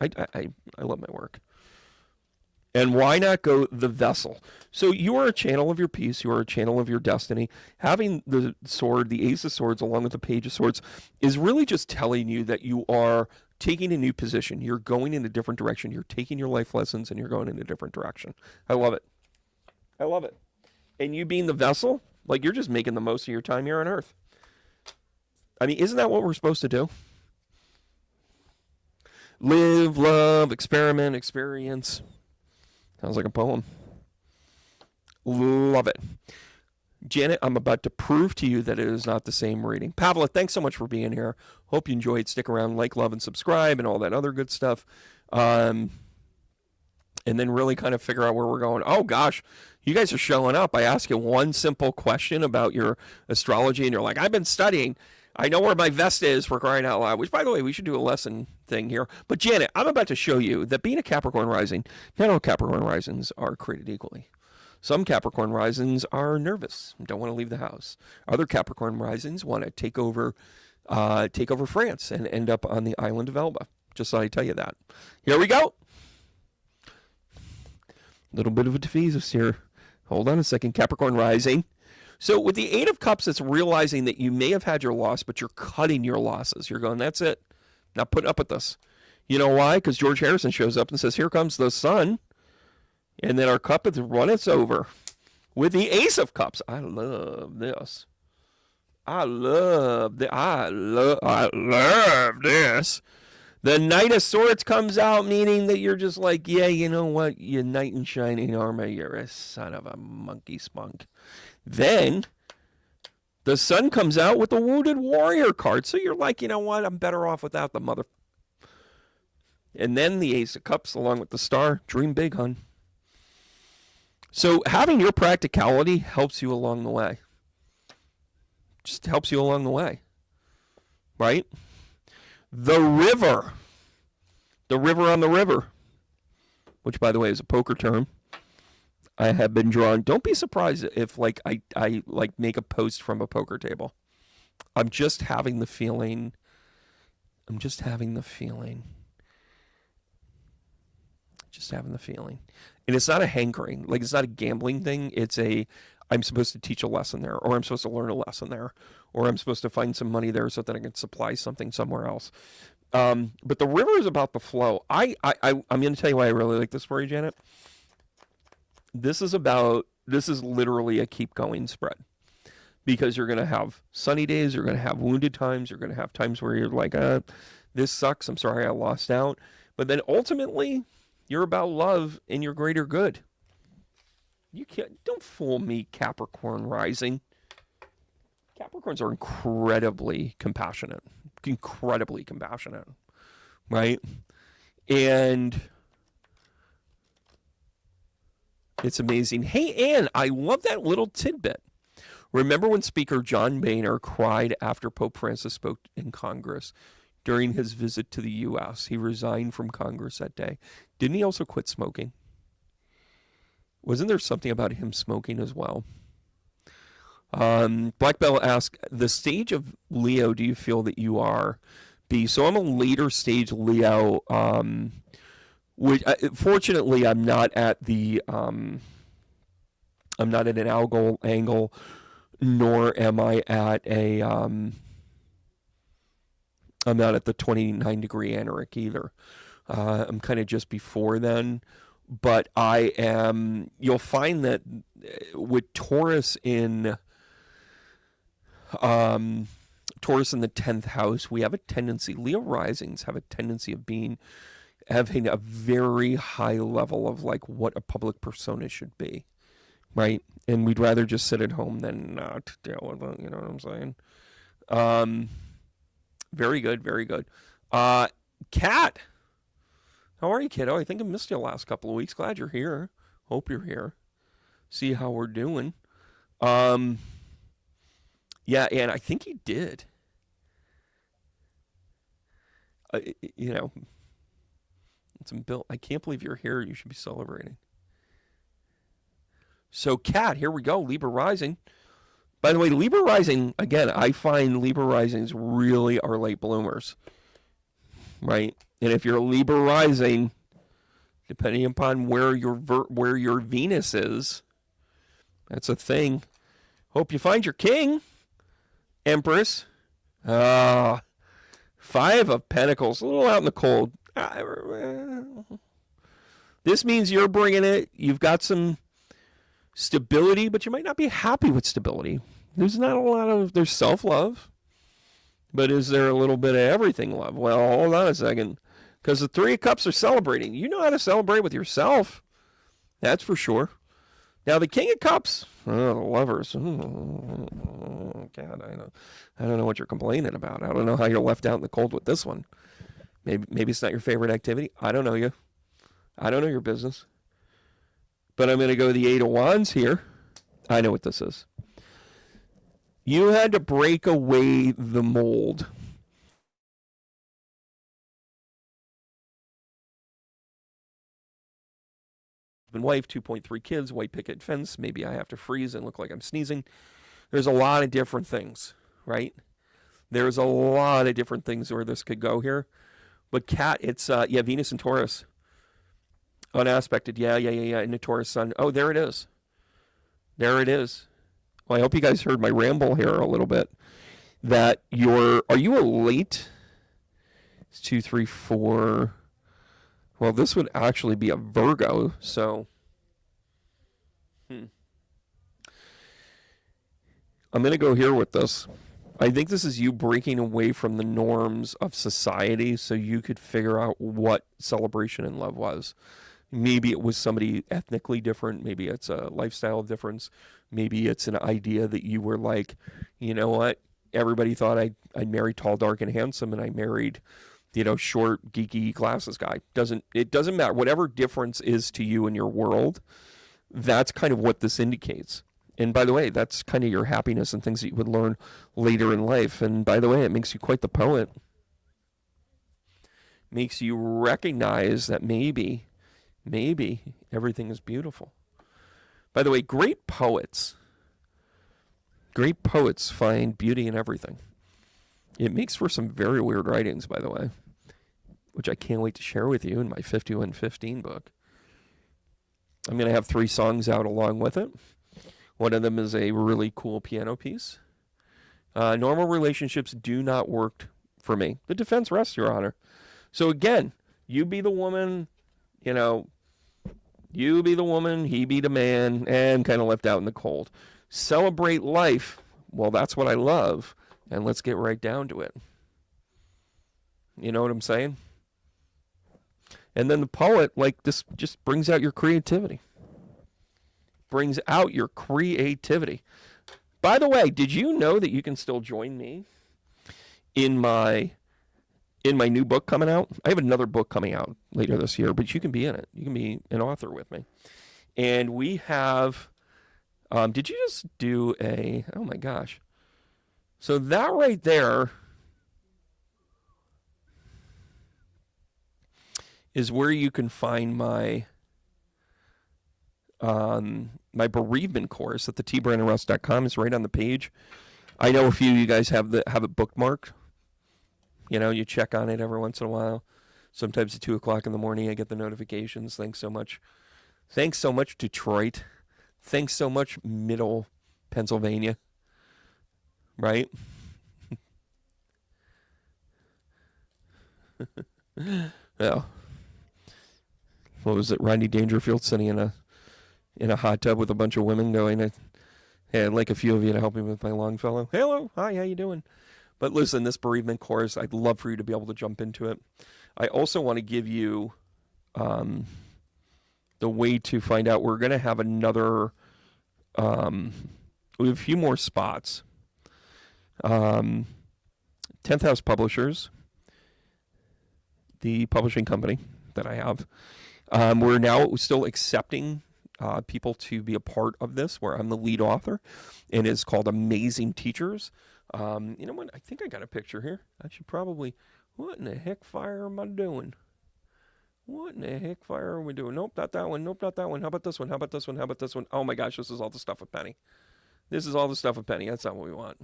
I love my work. And why not go the Vessel? So you are a channel of your peace. You are a channel of your destiny. Having the sword, the Ace of Swords, along with the Page of Swords, is really just telling you that you are taking a new position. You're going in a different direction. You're taking your life lessons and you're going in a different direction. I love it. I love it. And you being the Vessel, like you're just making the most of your time here on Earth. I mean, isn't that what we're supposed to do? Live, love, experiment, experience. Sounds like a poem. Love it. Janet, I'm about to prove to you that it is not the same reading. Pavla, thanks so much for being here. Hope you enjoyed. Stick around, like, love, and subscribe, and all that other good stuff. And then really kind of figure out where we're going. Oh, gosh, you guys are showing up. I ask you one simple question about your astrology, and you're like, I've been studying. I know where my vest is, for crying out loud, which, by the way, we should do a lesson thing here. But, Janet, I'm about to show you that being a Capricorn rising, not all Capricorn risings are created equally. Some Capricorn risings are nervous and don't want to leave the house. Other Capricorn risings want to take over France and end up on the island of Elba. Just thought I'd tell you that. Here we go. Little bit of a defeatus here. Hold on a second, Capricorn rising. So with the Eight of Cups, it's realizing that you may have had your loss, but you're cutting your losses. You're going, that's it. Not putting up with this. You know why? Because George Harrison shows up and says, here comes the sun. And then our cup is run, it's over. With the Ace of Cups. I love this. I love this. I love this. The Knight of Swords comes out, meaning that you're just like, yeah, you know what? You knight in shining armor, you're a son of a monkey spunk. Then the Sun comes out with the Wounded Warrior card. So you're like, you know what? I'm better off without the mother. And then the Ace of Cups along with the Star. Dream big, hon. So having your practicality helps you along the way. Just helps you along the way. Right? The River. The River on the River. Which, by the way, is a poker term. I have been drawn. Don't be surprised if like I like make a post from a poker table. I'm just having the feeling. Just having the feeling. And it's not a hankering. Like, it's not a gambling thing. It's a, I'm supposed to teach a lesson there, or I'm supposed to learn a lesson there, or I'm supposed to find some money there so that I can supply something somewhere else. But the River is about the flow. I'm going to tell you why I really like this story, Janet. This is literally a keep going spread, because you're going to have sunny days, you're going to have wounded times, you're going to have times where you're like, this sucks, I'm sorry I lost out. But then ultimately, you're about love and your greater good. Don't fool me, Capricorn rising. Capricorns are incredibly compassionate, right? And it's amazing. Hey, Ann, I love that little tidbit. Remember when Speaker John Boehner cried after Pope Francis spoke in Congress during his visit to the U.S.? He resigned from Congress that day. Didn't he also quit smoking? Wasn't there something about him smoking as well? Black Belle asked, the stage of Leo do you feel that you are? B. So I'm a later stage Leo. Fortunately, I'm not at the I'm not at an angle, nor am I at a I'm not at the 29-degree anarch either. I'm kind of just before then, but I am. You'll find that with Taurus in the 10th house, we have a tendency. Leo risings have a tendency of having a very high level of like what a public persona should be, right? And we'd rather just sit at home than not deal with it. You know what I'm saying? Very good, very good. Kat, how are you, kiddo? I think I missed you the last couple of weeks. Glad you're here. Hope you're here. See how we're doing. Yeah, and I think you did. You know, it's Bill. I can't believe you're here. You should be celebrating. So, Kat, here we go. Libra rising. By the way, Libra rising, again, I find Libra risings really are late bloomers, right? And if you're Libra rising, depending upon where your Venus is, that's a thing. Hope you find your king, Empress. 5 of Pentacles, a little out in the cold. This means you're bringing it. You've got some stability, but you might not be happy with stability. There's not a lot of, there's self-love, but is there a little bit of everything love? Well, hold on a second, because the 3 of Cups are celebrating. You know how to celebrate with yourself. That's for sure. Now, the King of Cups, the lovers. Oh, God, I don't know what you're complaining about. I don't know how you're left out in the cold with this one. Maybe it's not your favorite activity. I don't know you. I don't know your business. But I'm going to go the 8 of Wands here. I know what this is. You had to break away the mold. Wife, 2.3 kids, white picket fence. Maybe I have to freeze and look like I'm sneezing. There's a lot of different things, right? There's a lot of different things where this could go here. But Kat, it's, Venus and Taurus. Unaspected, yeah, in the Taurus sun. Oh, there it is. There it is. Well, I hope you guys heard my ramble here a little bit. That are you a late? It's 2, 3, 4. Well, this would actually be a Virgo, so. I'm going to go here with this. I think this is you breaking away from the norms of society so you could figure out what celebration and love was. Maybe it was somebody ethnically different. Maybe it's a lifestyle difference. Maybe it's an idea that you were like, you know what? Everybody thought I'd marry tall, dark, and handsome, and I married, short, geeky glasses guy. It doesn't matter. Whatever difference is to you in your world, that's kind of what this indicates. And by the way, that's kind of your happiness and things that you would learn later in life. And by the way, it makes you quite the poet. Makes you recognize that maybe everything is beautiful. By the way, great poets find beauty in everything. It makes for some very weird writings, by the way, which I can't wait to share with you in my 5115 book. I'm going to have 3 songs out along with it. One of them is a really cool piano piece. Normal relationships do not work for me. The defense rests, Your Honor. So again, you be the woman, you be the woman, he be the man, and kind of left out in the cold. Celebrate life. Well, that's what I love. And let's get right down to it. You know what I'm saying? And then the poet, like, this just brings out your creativity. Brings out your creativity. By the way, did you know that you can still join me in my new book coming out? I have another book coming out later this year, but you can be in it. You can be an author with me. And we have, did you just do oh my gosh. So that right there is where you can find my my bereavement course at the tbrandonruss.com. Is right on the page. I know a few of you guys have it bookmarked. You check on it every once in a while. Sometimes at 2 o'clock in the morning, I get the notifications. Thanks so much. Thanks so much, Detroit. Thanks so much, Middle Pennsylvania. Right? Yeah. What was it? Rodney Dangerfield sitting in a hot tub with a bunch of women going, hey, I'd like a few of you to help me with my Longfellow. Hello. Hi, how you doing? But listen, this bereavement course, I'd love for you to be able to jump into it. I also want to give you the way to find out. We're going to have another, we have a few more spots. 10th House Publishers, the publishing company that I have. We're now still accepting people to be a part of this, where I'm the lead author, and it's called Amazing Teachers. You know what? I think I got a picture here. I should probably. What in the heck fire am I doing? What in the heck fire are we doing? Nope, not that one. Nope, not that one. How about this one? How about this one? How about this one? Oh my gosh, this is all the stuff with Penny. This is all the stuff with Penny. That's not what we want.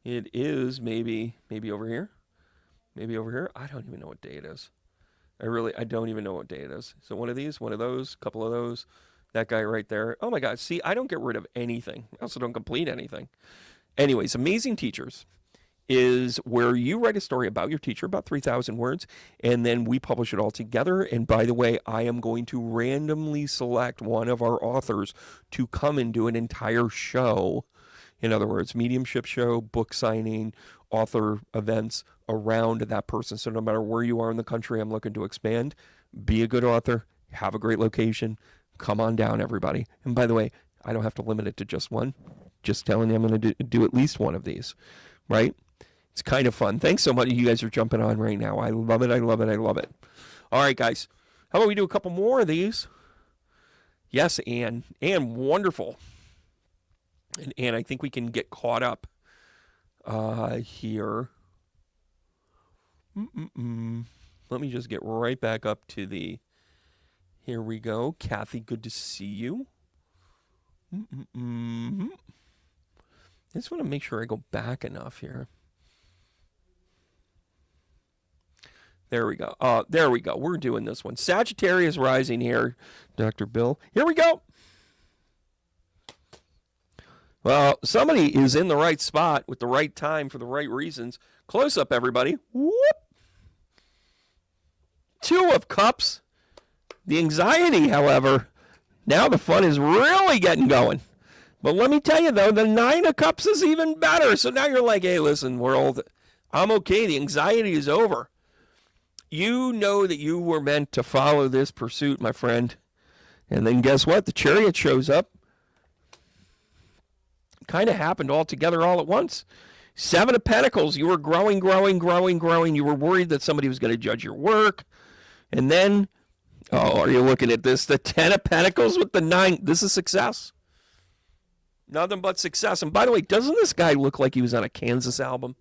It is maybe over here. Maybe over here. I don't even know what day it is. I don't even know what day it is. So one of these, one of those, a couple of those, that guy right there. Oh my God. See, I don't get rid of anything. I also don't complete anything. Anyways, Amazing Teachers is where you write a story about your teacher, about 3,000 words, and then we publish it all together. And by the way, I am going to randomly select one of our authors to come and do an entire show. In other words, mediumship show, book signing, author events around that person. So no matter where you are in the country, I'm looking to expand. Be a good author. Have a great location. Come on down, everybody. And by the way, I don't have to limit it to just one. Just telling you I'm going to do at least one of these, right? It's kind of fun. Thanks so much. You guys are jumping on right now. I love it. I love it. I love it. All right, guys. How about we do a couple more of these? Yes, Anne. Anne, wonderful. And I think we can get caught up here. Let me just get right back up to the... Here we go. Kathy, good to see you. I just want to make sure I go back enough here. There we go. There we go. We're doing this one. Sagittarius rising here, Dr. Bill. Here we go. Well, somebody is in the right spot with the right time for the right reasons. Close up, everybody. Whoop. 2 of Cups. The anxiety, however, now the fun is really getting going. But let me tell you, though, the 9 of Cups is even better. So now you're like, hey, listen, world, I'm okay. The anxiety is over. You know that you were meant to follow this pursuit, my friend. And then guess what? The Chariot shows up. Kind of happened all together all at once. 7 of Pentacles. You were growing. You were worried that somebody was going to judge your work. And then, oh, are you looking at this? The 10 of Pentacles with the 9. This is success. Nothing but success. And by the way, doesn't this guy look like he was on a Kansas album?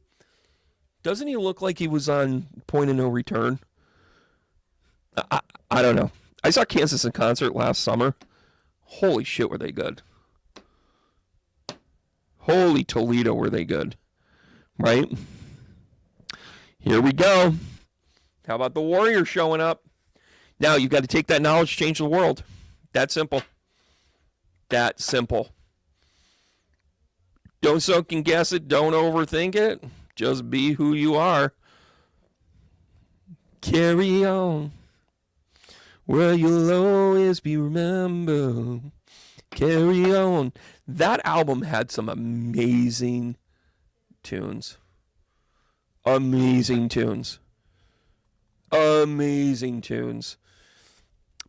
Doesn't he look like he was on Point of No Return? I don't know. I saw Kansas in concert last summer. Holy shit, were they good. Holy Toledo, were they good. Right? Here we go. How about the Warrior showing up? Now, you've got to take that knowledge, change the world. That simple. That simple. Don't second guess it. Don't overthink it. Just be who you are. Carry on. Where you'll always be remembered. Carry on. That album had some amazing tunes. Amazing tunes. Amazing tunes.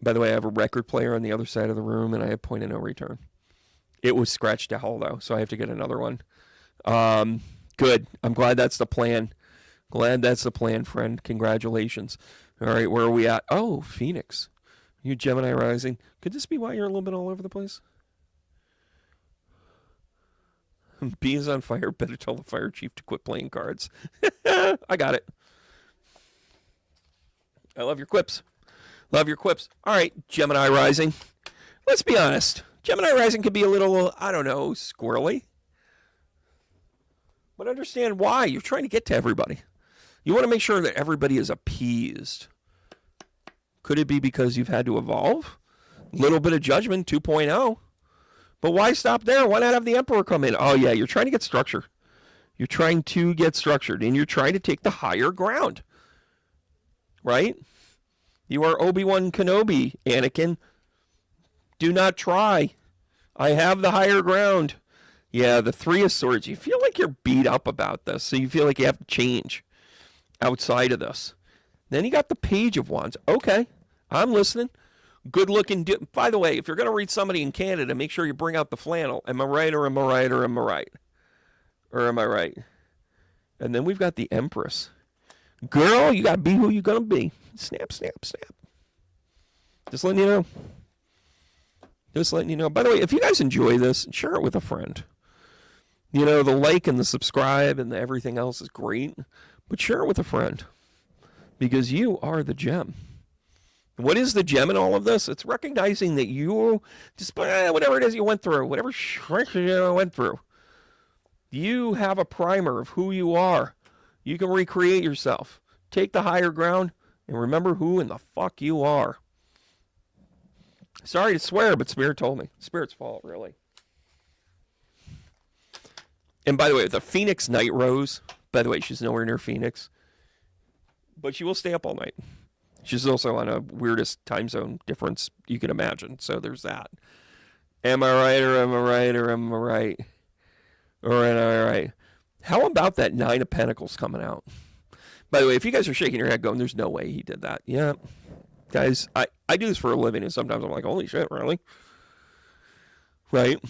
By the way, I have a record player on the other side of the room, and I have Point of No Return. It was scratched to hell, though, so I have to get another one. Good. I'm glad that's the plan. Glad that's the plan, friend. Congratulations. All right, where are we at? Oh, Phoenix. You Gemini rising. Could this be why you're a little bit all over the place? B is on fire. Better tell the fire chief to quit playing cards. I got it. I love your quips. Love your quips. All right, Gemini rising. Let's be honest. Gemini rising could be a little, I don't know, squirrely. But understand why. You're trying to get to everybody. You want to make sure that everybody is appeased. Could it be because you've had to evolve? A little bit of judgment 2.0. But why stop there? Why not have the Emperor come in? Oh, yeah, you're trying to get structure. You're trying to get structured, and you're trying to take the higher ground. Right? You are Obi-Wan Kenobi, Anakin. Do not try. I have the higher ground. Yeah, the 3 of Swords. You feel like you're beat up about this, so you feel like you have to change outside of this. Then you got the Page of Wands. Okay, I'm listening. Good looking. By the way, if you're going to read somebody in Canada, make sure you bring out the flannel. Am I right or am I right or am I right? Or am I right? And then we've got the Empress. Girl, you got to be who you're going to be. Snap, snap, snap. Just letting you know. Just letting you know. By the way, if you guys enjoy this, share it with a friend. You know, the like and the subscribe and the everything else is great. But share it with a friend. Because you are the gem. What is the gem in all of this? It's recognizing that you, despite whatever it is you went through, whatever shit you went through, you have a primer of who you are. You can recreate yourself. Take the higher ground and remember who in the fuck you are. Sorry to swear, but Spirit told me. Spirit's fault, really. And by the way, the Phoenix Night Rose, by the way, she's nowhere near Phoenix, but she will stay up all night. She's also on a weirdest time zone difference you can imagine. So there's that. Am I right or am I right or am I right? Or am I right? How about that 9 of Pentacles coming out? By the way, if you guys are shaking your head going, there's no way he did that. Yeah. Guys, I do this for a living, and sometimes I'm like, holy shit, really? Right?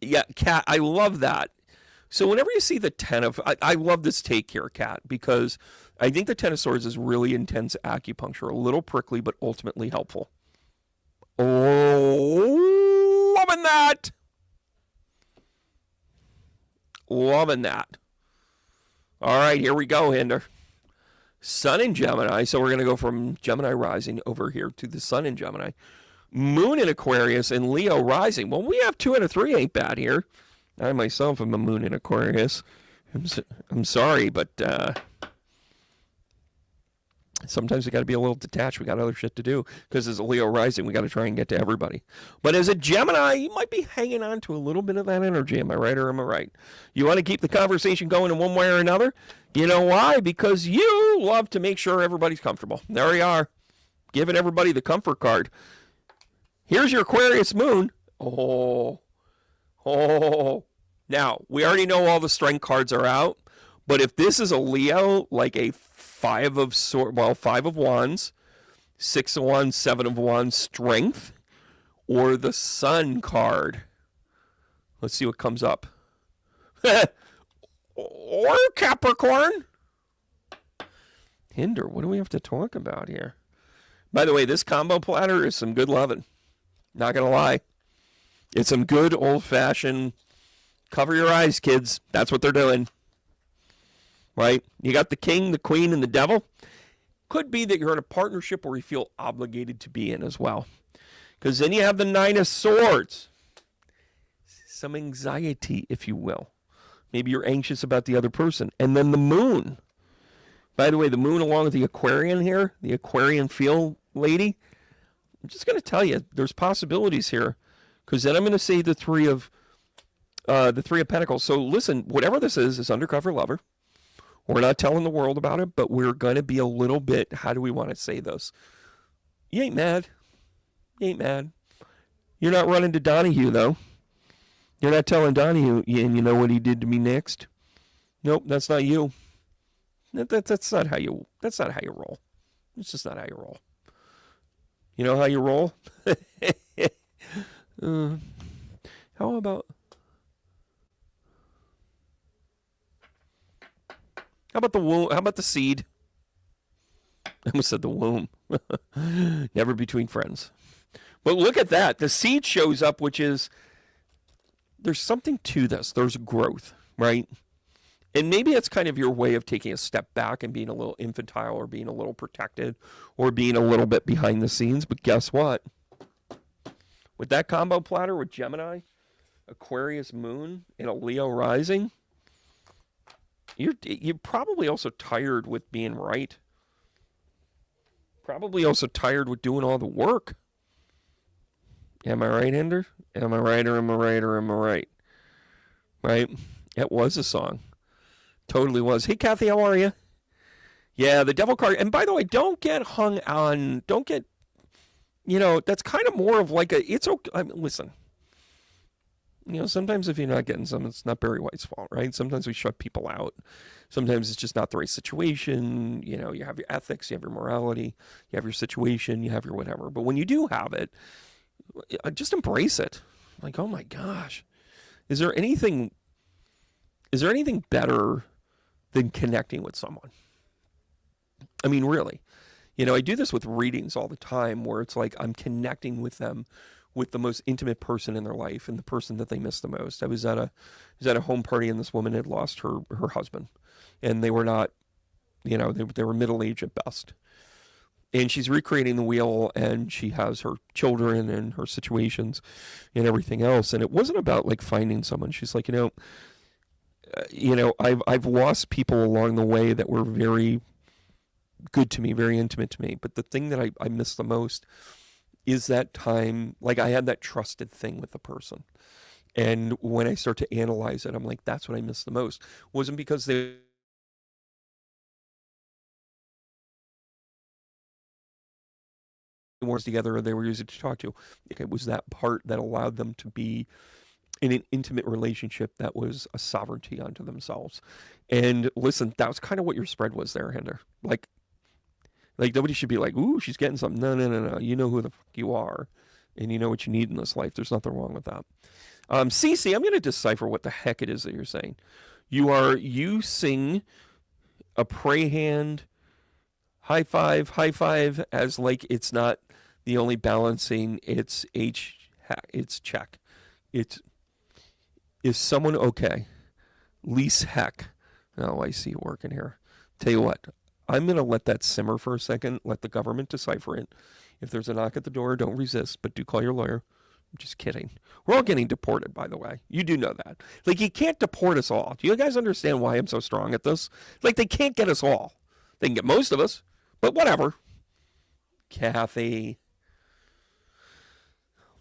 Yeah, Kat, I love that. So whenever you see the 10 of... I love this take here, Kat, because I think the 10 of Swords is really intense acupuncture. A little prickly, but ultimately helpful. Oh, loving that! Loving that. All right, here we go, Hinder. Sun in Gemini. So we're going to go from Gemini rising over here to the Sun in Gemini. Moon in Aquarius and Leo rising. Well, we have 2 and a 3 ain't bad here. I myself am a Moon in Aquarius. I'm sorry, but Sometimes we got to be a little detached. We got other shit to do because as a Leo rising, we got to try and get to everybody. But as a Gemini, you might be hanging on to a little bit of that energy. Am I right or am I right? You want to keep the conversation going in one way or another? You know why? Because you love to make sure everybody's comfortable. There you are, giving everybody the comfort card. Here's your Aquarius moon. Oh. Now, we already know all the strength cards are out. But if this is a Leo, like a five of wands, 6 of wands, 7 of wands, strength, or the sun card. Let's see what comes up. Or Capricorn. Hinder, what do we have to talk about here? By the way, this combo platter is some good loving. Not going to lie. It's some good old-fashioned cover your eyes, kids. That's what they're doing. Right? You got the king, the queen, and the devil. Could be that you're in a partnership where you feel obligated to be in as well. Because then you have the 9 of swords. Some anxiety, if you will. Maybe you're anxious about the other person. And then the moon. By the way, the moon along with the Aquarian here, the Aquarian feel lady. I'm just going to tell you, there's possibilities here. Because then I'm going to say the three of Pentacles. So listen, whatever this is undercover lover. We're not telling the world about it, but we're going to be a little bit, how do we want to say this? You ain't mad. You ain't mad. You're not running to Donahue, though. You're not telling Donahue, and you know what he did to me next? Nope, that's not you. That's not how you roll. It's just not how you roll. You know how you roll? How about the womb? How about the seed? I almost said the womb. Never between friends. But look at that. The seed shows up, which is, there's something to this. There's growth, right? And maybe it's kind of your way of taking a step back and being a little infantile or being a little protected or being a little bit behind the scenes. But guess what? With that combo platter with Gemini, Aquarius moon, and a Leo rising, you're probably also tired with being right. Probably also tired with doing all the work. Am I right, Hinder? Am I right or am I right or am I right? Right? It was a song. Totally was. Hey, Kathy, how are you? Yeah, the devil card. And by the way, don't get hung on. Don't get, that's kind of more of like it's okay. I mean, listen. Sometimes if you're not getting some, it's not Barry White's fault, right? Sometimes we shut people out. Sometimes it's just not the right situation. You have your ethics, you have your morality, you have your situation, you have your whatever. But when you do have it, just embrace it. Like, oh my gosh. Is there anything better than connecting with someone? I mean, really. I do this with readings all the time where it's like I'm connecting with them with the most intimate person in their life and the person that they miss the most. I was at a home party and this woman had lost her husband, and they were not, they were middle-aged at best. And she's recreating the wheel, and she has her children and her situations and everything else. And it wasn't about like finding someone. She's like, I've lost people along the way that were very good to me, very intimate to me. But the thing that I miss the most is that time, like I had that trusted thing with the person. And when I start to analyze it, I'm like, that's what I miss the most. It wasn't because they were together or they were easy to talk to. It was that part that allowed them to be in an intimate relationship that was a sovereignty unto themselves. And listen, that was kind of what your spread was there, Hinder. Like nobody should be like, ooh, she's getting something. No. You know who the fuck you are, and you know what you need in this life. There's nothing wrong with that. Cece, I'm going to decipher what the heck it is that you're saying. You sing a pray hand, high five, as like it's not the only balancing. It's check. Is someone okay? Lease heck. Oh, I see you working here. Tell you what. I'm going to let that simmer for a second, let the government decipher it. If there's a knock at the door, don't resist, but do call your lawyer. I'm just kidding. We're all getting deported, by the way. You do know that. Like, you can't deport us all. Do you guys understand why I'm so strong at this? Like, they can't get us all. They can get most of us, But whatever. Kathy.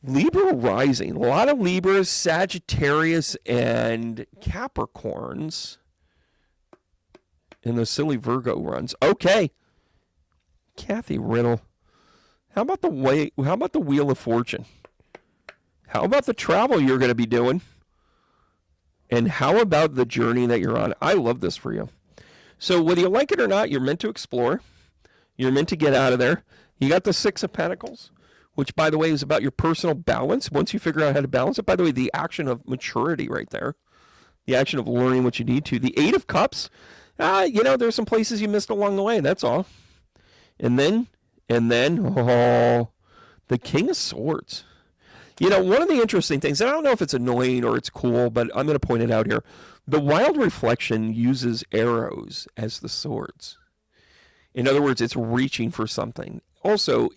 Libra rising. A lot of Libras, Sagittarius, and Capricorns in the silly Virgo runs. Okay. Kathy Riddle. How about the Wheel of Fortune? How about the travel you're going to be doing? And how about the journey that you're on? I love this for you. So whether you like it or not, you're meant to explore. You're meant to get out of there. You got the Six of Pentacles, which, by the way, is about your personal balance. Once you figure out how to balance it, by the way, the action of maturity right there. The action of learning what you need to. The Eight of Cups, there's some places you missed along the way, that's all. And then, the King of Swords. One of the interesting things, and I don't know if it's annoying or it's cool, but I'm going to point it out here. The Wild Reflection uses arrows as the swords. In other words, it's reaching for something. Also,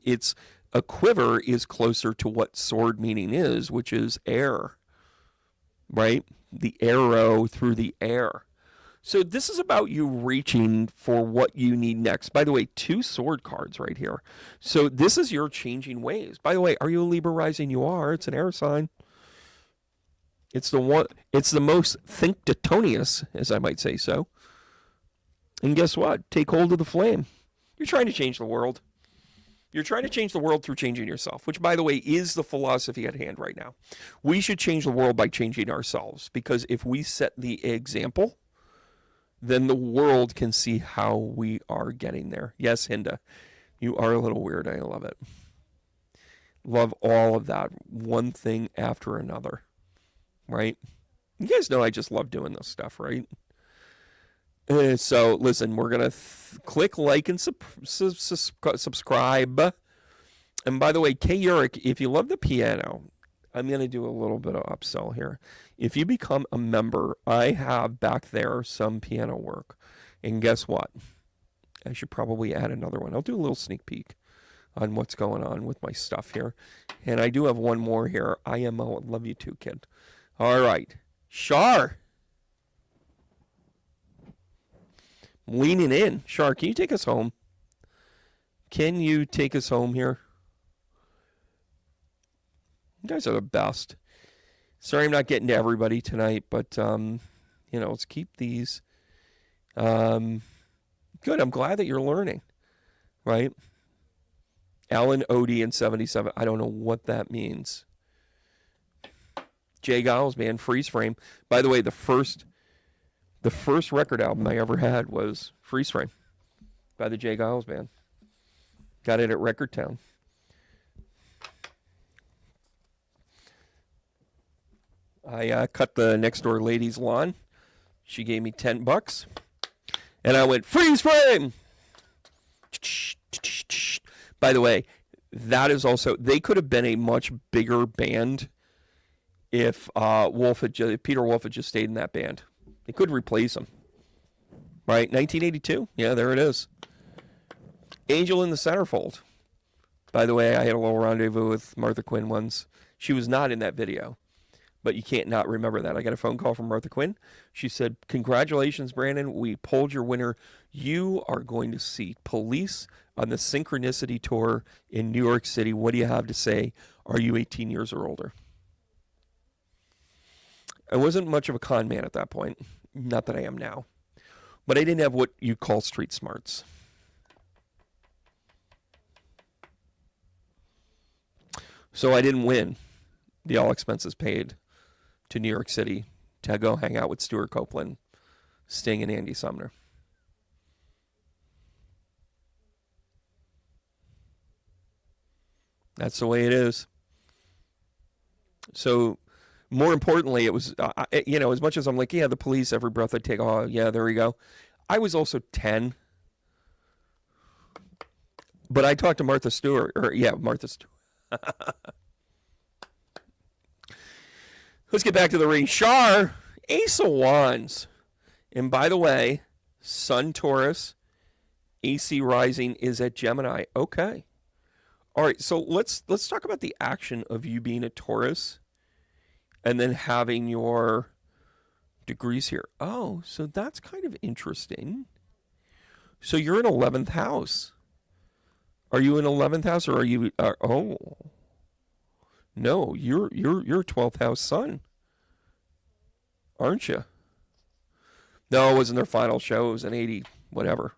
a quiver is closer to what sword meaning is, which is air, right? The arrow through the air. So this is about you reaching for what you need next. By the way, 2 sword cards right here. So this is your changing ways. By the way, are you a Libra rising? You are. It's an air sign. It's the most thinktatonious, as I might say so. And guess what? Take hold of the flame. You're trying to change the world. You're trying to change the world through changing yourself, which, by the way, is the philosophy at hand right now. We should change the world by changing ourselves, because if we set the example, then the world can see how we are getting there. Yes, Hinder, you are a little weird. I love it. Love all of that. One thing after another, right? You guys know I just love doing this stuff, right? So, listen, we're going to click like and subscribe. And by the way, K. Uric, if you love the piano, I'm going to do a little bit of upsell here. If you become a member, I have back there some piano work. And guess what? I should probably add another one. I'll do a little sneak peek on what's going on with my stuff here. And I do have one more here. IMO, love you too, kid. All right. Shar. Leaning in. Shar, can you take us home? Can you take us home here? You guys are the best. Sorry I'm not getting to everybody tonight, but, let's keep these. Good, I'm glad that you're learning, right? Alan Odie in 77. I don't know what that means. Jay Giles, man, Freeze Frame. By the way, the first record album I ever had was Freeze Frame by the Jay Giles Band. Got it at Record Town. I cut the next door lady's lawn. She gave me $10. And I went, Freeze Frame! By the way, that is also, they could have been a much bigger band if Peter Wolf had just stayed in that band. They could replace him. Right? 1982? Yeah, there it is. Angel in the Centerfold. By the way, I had a little rendezvous with Martha Quinn once. She was not in that video. But you can't not remember that. I got a phone call from Martha Quinn. She said, congratulations, Brandon. We pulled your winner. You are going to see Police on the Synchronicity Tour in New York City. What do you have to say? Are you 18 years or older? I wasn't much of a con man at that point. Not that I am now. But I didn't have what you call street smarts. So I didn't win the all expenses paid to New York City to go hang out with Stuart Copeland, Sting, and Andy Sumner. That's the way it is. So, more importantly, it was, as much as I'm like, yeah, the Police, every breath I take, oh, yeah, there we go. I was also 10. But I talked to Martha Stewart. Let's get back to the ring. Shar, Ace of Wands. And by the way, Sun Taurus, AC rising is at Gemini. Okay. All right, so let's talk about the action of you being a Taurus and then having your degrees here. Oh, so that's kind of interesting. So you're in 11th house. Are you in 11th house, or are you? Oh, no, you're 12th house sun, aren't you? No, it wasn't their final show. It was an 80, whatever.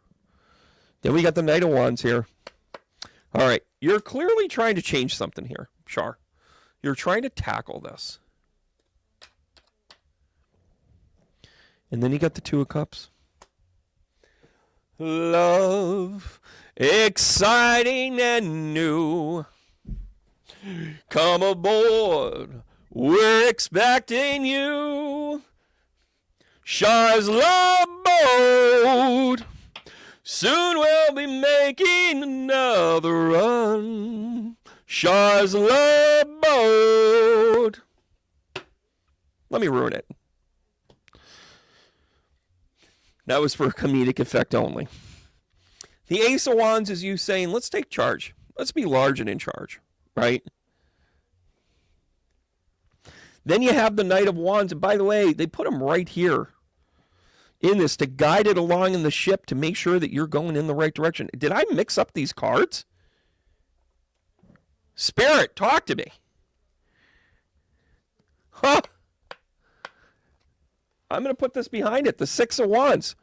Then we got the Knight of Wands here. All right, you're clearly trying to change something here, Char. You're trying to tackle this. And then you got the Two of Cups. Love, exciting and new. Come aboard, we're expecting you. Char's love boat. Soon we'll be making another run. Char's love boat. Let me ruin it. That was for comedic effect only. The Ace of Wands is you saying, let's take charge. Let's be large and in charge, right? Then you have the Knight of Wands. And by the way, they put him right here in this to guide it along in the ship to make sure that you're going in the right direction. Did I mix up these cards? Spirit, talk to me. Huh? I'm going to put this behind it. The Six of Wands.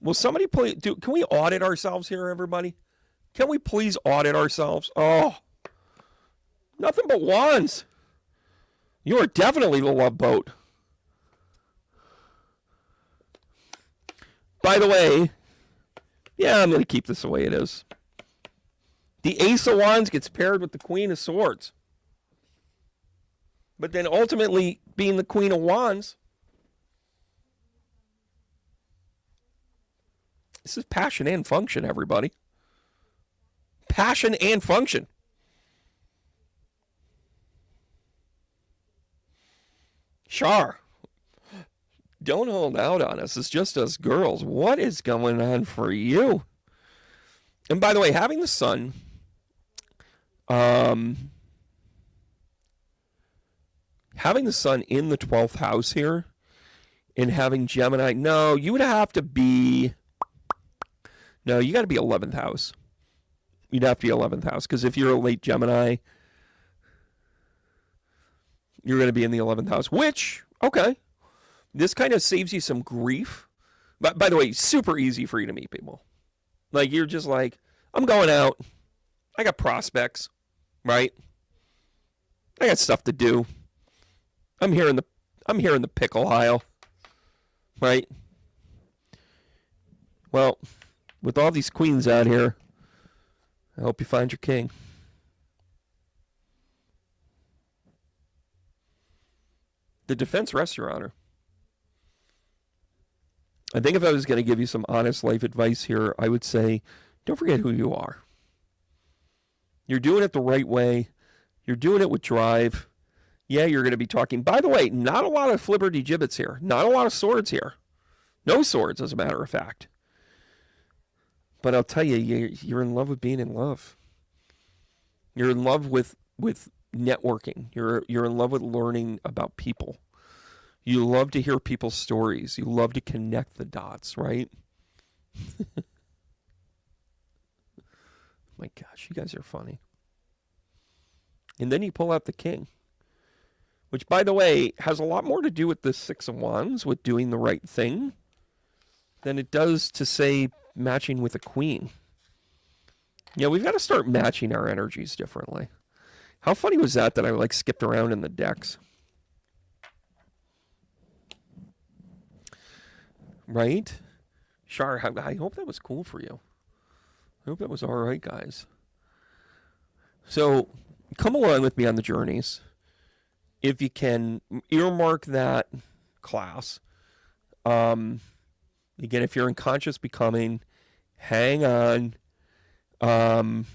Will somebody please can we audit ourselves here, everybody? Can we please audit ourselves? Oh, nothing but wands. You are definitely the love boat. By the way, yeah, I'm going to keep this the way it is. The Ace of Wands gets paired with the Queen of Swords. But then ultimately, being the Queen of Wands, this is passion and function, everybody. Passion and function. Char, don't hold out on us. It's just us girls. What is going on for you? And by the way, having the sun, having the sun in the 12th house here and having Gemini, no, you would have to be, no, you got to be 11th house. You'd have to be 11th house because if you're a late Gemini, you're going to be in the 11th house, which, okay, this kind of saves you some grief. But by the way, super easy for you to meet people. Like, you're just like, I'm going out. I got prospects, right? I got stuff to do. I'm here in the pickle aisle, right? Well, with all these queens out here, I hope you find your king. The defense rests, Your Honor. I think if I was going to give you some honest life advice here, I would say, don't forget who you are. You're doing it the right way. You're doing it with drive. Yeah, you're going to be talking. By the way, not a lot of flibberty gibbets here. Not a lot of swords here. No swords, as a matter of fact. But I'll tell you, you're in love with being in love. You're in love with networking. You're in love with learning about people. You love to hear people's stories. You love to connect the dots, right? My gosh, you guys are funny. And then you pull out the king, which, by the way, has a lot more to do with the Six of Wands, with doing the right thing, than it does to, say, matching with a queen. Yeah, we've got to start matching our energies differently. How funny was that I skipped around in the decks? Right? Char, I hope that was cool for you. I hope that was all right, guys. So, come along with me on the journeys. If you can, earmark that class. Again, if you're in conscious becoming, hang on. I'm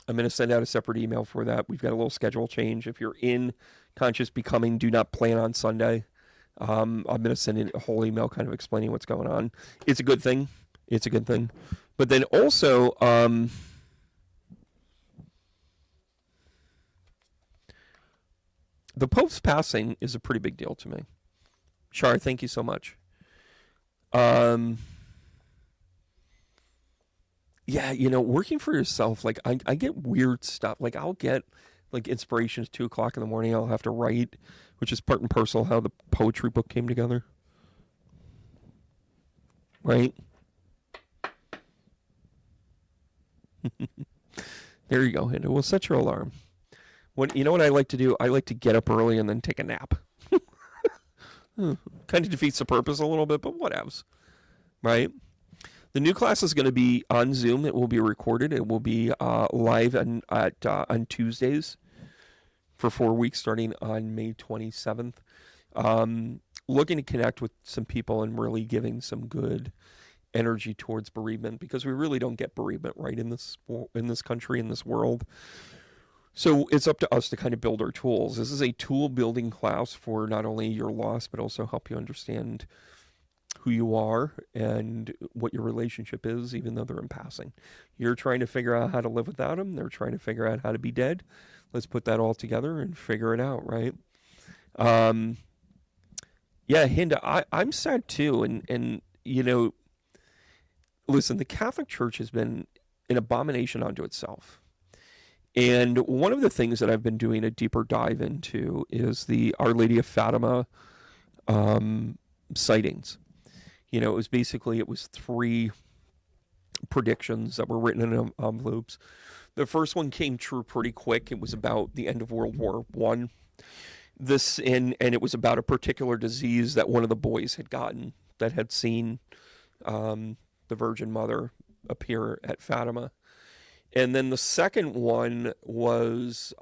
going to send out a separate email for that. We've got a little schedule change. If you're in conscious becoming, do not plan on Sunday. I'm going to send in a whole email kind of explaining what's going on. It's a good thing. It's a good thing. But then also, the Pope's passing is a pretty big deal to me. Char, thank you so much. Um, yeah, working for yourself, like I get weird stuff. Like I'll get like inspiration at 2 o'clock in the morning. I'll have to write, which is part and parcel how the poetry book came together. Right? There you go, Hinder. We'll set your alarm. What I like to do? I like to get up early and then take a nap. Kind of defeats the purpose a little bit, but whatevs. Right? The new class is going to be on Zoom. It will be recorded. It will be live on Tuesdays for 4 weeks, starting on May 27th. Looking to connect with some people and really giving some good energy towards bereavement, because we really don't get bereavement right in this country, in this world. So it's up to us to kind of build our tools. This is a tool building class for not only your loss, but also help you understand who you are and what your relationship is, even though they're in passing. You're trying to figure out how to live without them. They're trying to figure out how to be dead. Let's put that all together and figure it out, right? Yeah, Hinder, I'm sad too. And listen, the Catholic Church has been an abomination unto itself. And one of the things that I've been doing a deeper dive into is the Our Lady of Fatima sightings. It was 3 predictions that were written in envelopes. The first one came true pretty quick. It was about the end of World War I. And it was about a particular disease that one of the boys had gotten, that had seen the Virgin Mother appear at Fatima. And then the second one was,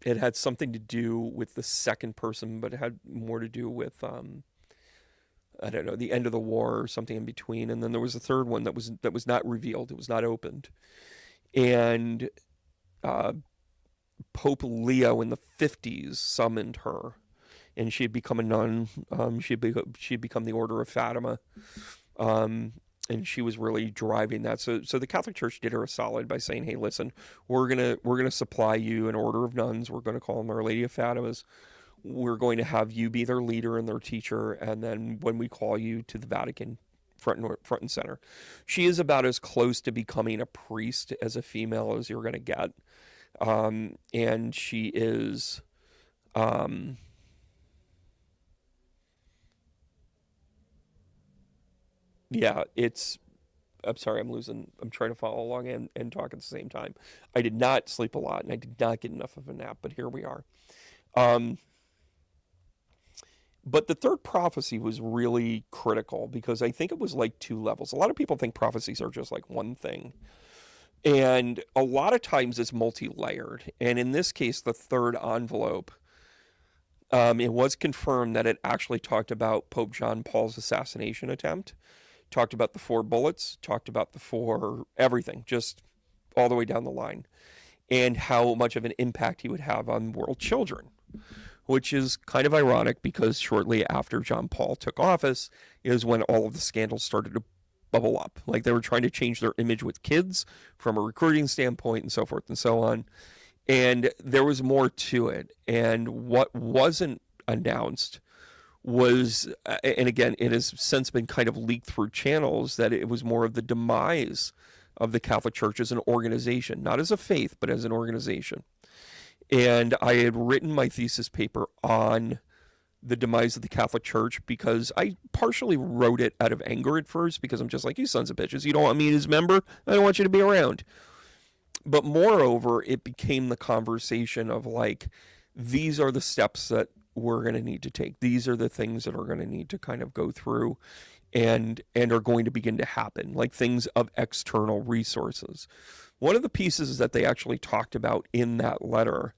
it had something to do with the second person, but it had more to do with, I don't know, the end of the war or something in between. And then there was a third one that was not revealed. It was not opened. And Pope Leo in the 50s summoned her, and she had become a nun. She had become the Order of Fatima. And she was really driving that. So the Catholic Church did her a solid by saying, hey, listen, we're gonna supply you an order of nuns. We're going to call them Our Lady of Fatimas. We're going to have you be their leader and their teacher. And then when we call you to the Vatican, front and center. She is about as close to becoming a priest as a female as you're going to get. And she is... yeah, I'm sorry, I'm trying to follow along and talk at the same time. I did not sleep a lot, and I did not get enough of a nap, but here we are. But the third prophecy was really critical, because I think it was like 2 levels. A lot of people think prophecies are just like one thing. And a lot of times it's multi-layered. And in this case, the third envelope, it was confirmed that it actually talked about Pope John Paul's assassination attempt. Talked about the 4 bullets, talked about the 4 everything, just all the way down the line, and how much of an impact he would have on world children, which is kind of ironic, because shortly after John Paul took office is when all of the scandals started to bubble up. Like, they were trying to change their image with kids from a recruiting standpoint and so forth and so on. And there was more to it. And what wasn't announced was, and again, it has since been kind of leaked through channels, that it was more of the demise of the Catholic Church as an organization, not as a faith, but as an organization. And I had written my thesis paper on the demise of the Catholic Church, because I partially wrote it out of anger at first, because I'm just like, you sons of bitches, you don't want me as a member? I don't want you to be around. But moreover, it became the conversation of like, these are the steps that we're going to need to take. These are the things that are going to need to kind of go through and are going to begin to happen, like things of external resources. One of the pieces that they actually talked about in that letter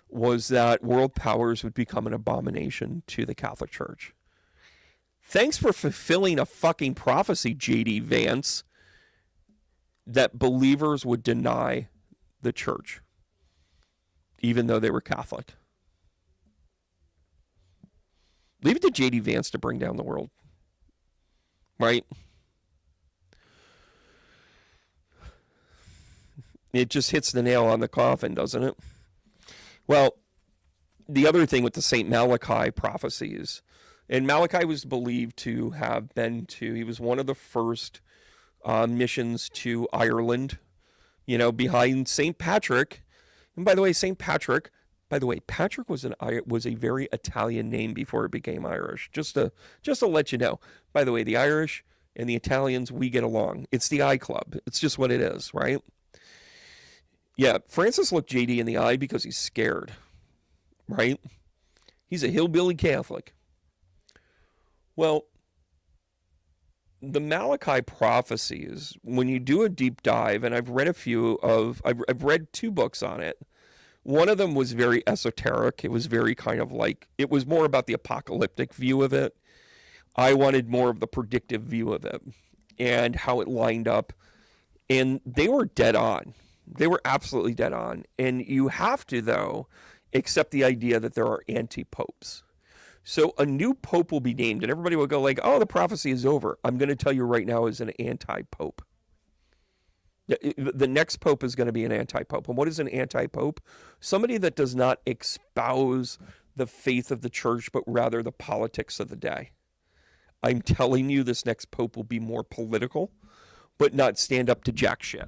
was that world powers would become an abomination to the Catholic Church. Thanks for fulfilling a fucking prophecy, J.D. Vance, that believers would deny the church, even though they were Catholic. Leave it to J.D. Vance to bring down the world. Right? It just hits the nail on the coffin, doesn't it? Well, the other thing with the St. Malachi prophecies And Malachi was believed to have been he was one of the first missions to Ireland, behind St. Patrick. And by the way, Patrick was a very Italian name before it became Irish. Just to let you know. By the way, the Irish and the Italians, we get along. It's the I Club. It's just what it is, right? Yeah, Francis looked JD in the eye because he's scared, right? He's a hillbilly Catholic. Well, the Malachi prophecies, when you do a deep dive, and I've read I've read 2 books on it. One of them was very esoteric. It was very kind of like, it was more about the apocalyptic view of it. I wanted more of the predictive view of it and how it lined up. And they were dead on. They were absolutely dead on. And you have to, though, accept the idea that there are anti-popes. So a new pope will be named, and everybody will go like, oh, the prophecy is over. I'm going to tell you right now is an anti-pope. The next pope is going to be an anti-pope. And what is an anti-pope? Somebody that does not espouse the faith of the church, but rather the politics of the day. I'm telling you, this next pope will be more political, but not stand up to jack shit.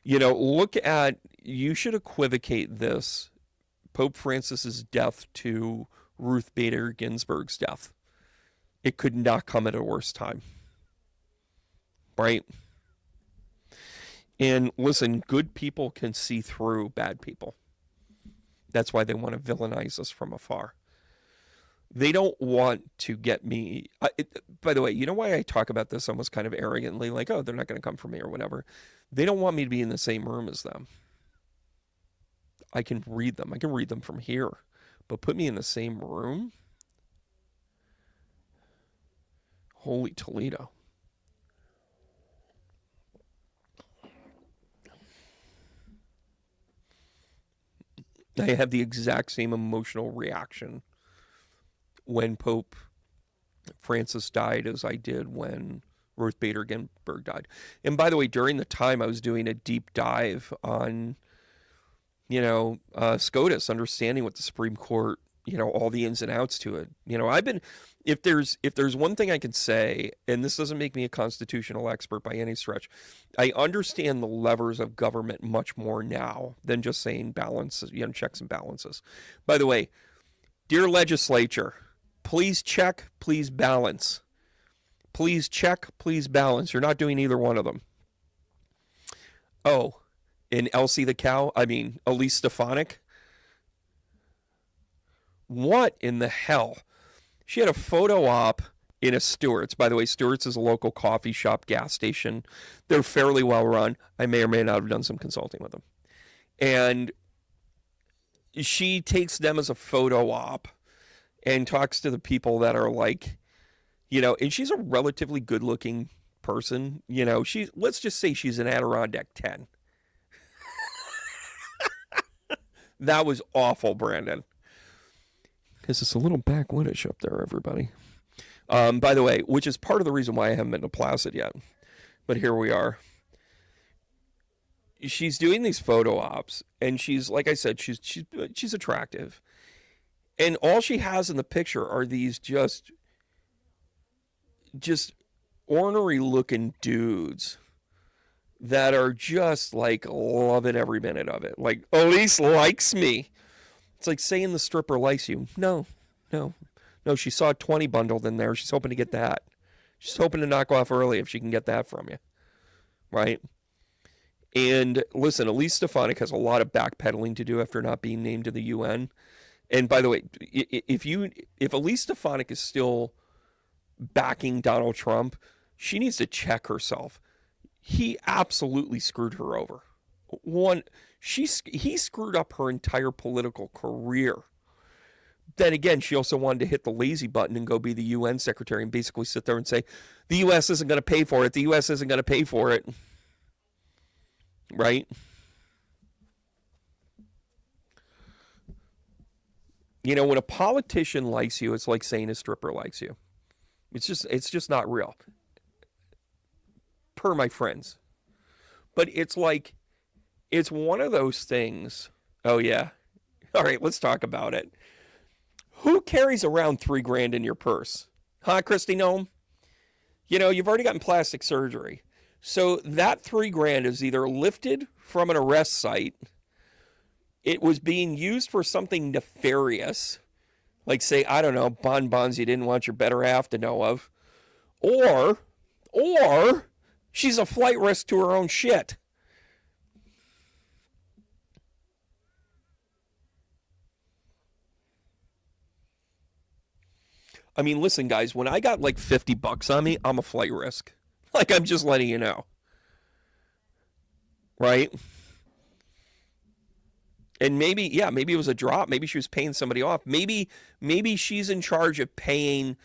You should equivocate this, Pope Francis's death, to Ruth Bader Ginsburg's death. It could not come at a worse time. Right? And listen, good people can see through bad people. That's why they want to villainize us from afar. They don't want to get me. By the way, you know why I talk about this almost kind of arrogantly, like, oh, they're not going to come for me or whatever. They don't want me to be in the same room as them. I can read them. I can read them from here. But put me in the same room? Holy Toledo. I have the exact same emotional reaction when Pope Francis died as I did when Ruth Bader Ginsburg died. And by the way, during the time I was doing a deep dive on, SCOTUS, understanding what the Supreme Court, all the ins and outs to it. I've been, if there's one thing I can say, and this doesn't make me a constitutional expert by any stretch, I understand the levers of government much more now than just saying balance, checks and balances. By the way, dear legislature, please check, please balance. Please check, please balance. You're not doing either one of them. Oh, and Elsie the cow, Elise Stefanik. What in the hell? She had a photo op in a Stewart's. By the way, Stewart's is a local coffee shop, gas station. They're fairly well run. I may or may not have done some consulting with them. And she takes them as a photo op and talks to the people that are like, and she's a relatively good looking person. Let's just say she's an Adirondack 10. That was awful, Brandon. Because it's a little backwoodish up there, everybody. By the way, which is part of the reason why I haven't been to Placid yet. But here we are. She's doing these photo ops, and she's, like I said, she's attractive. And all she has in the picture are these just ornery looking dudes that are just like loving every minute of it. Like, Elise likes me. It's like saying the stripper likes you. No. She saw a 20 bundled in there. She's hoping to get that. She's hoping to knock off early if she can get that from you. Right? And listen, Elise Stefanik has a lot of backpedaling to do after not being named to the UN. And by the way, if Elise Stefanik is still backing Donald Trump, she needs to check herself. He absolutely screwed her over. He screwed up her entire political career. Then again, she also wanted to hit the lazy button and go be the UN secretary and basically sit there and say, the U.S. isn't going to pay for it. The U.S. isn't going to pay for it. Right? When a politician likes you, it's like saying a stripper likes you. It's just not real. Per my friends. But it's one of those things. Oh, yeah. All right, let's talk about it. Who carries around $3,000 in your purse? Huh, Christy Gnome? You know, you've already gotten plastic surgery. So that $3,000 is either lifted from an arrest site, it was being used for something nefarious, like say, I don't know, bonbons you didn't want your better half to know of, or she's a flight risk to her own shit. I mean, listen, guys, when I got like $50 on me, I'm a flight risk. Like, I'm just letting you know. Right? And maybe it was a drop. Maybe she was paying somebody off. Maybe she's in charge of paying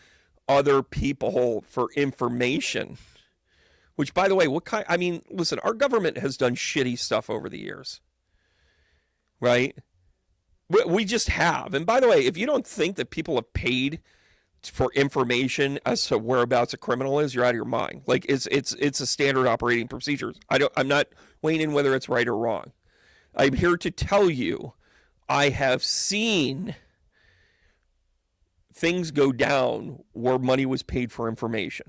other people for information. Which, by the way, listen, our government has done shitty stuff over the years. Right? We just have. And by the way, if you don't think that people have paid for information as to whereabouts a criminal is, you're out of your mind. Like, it's a standard operating procedure. I'm not weighing in whether it's right or wrong. I'm here to tell you, I have seen things go down where money was paid for information.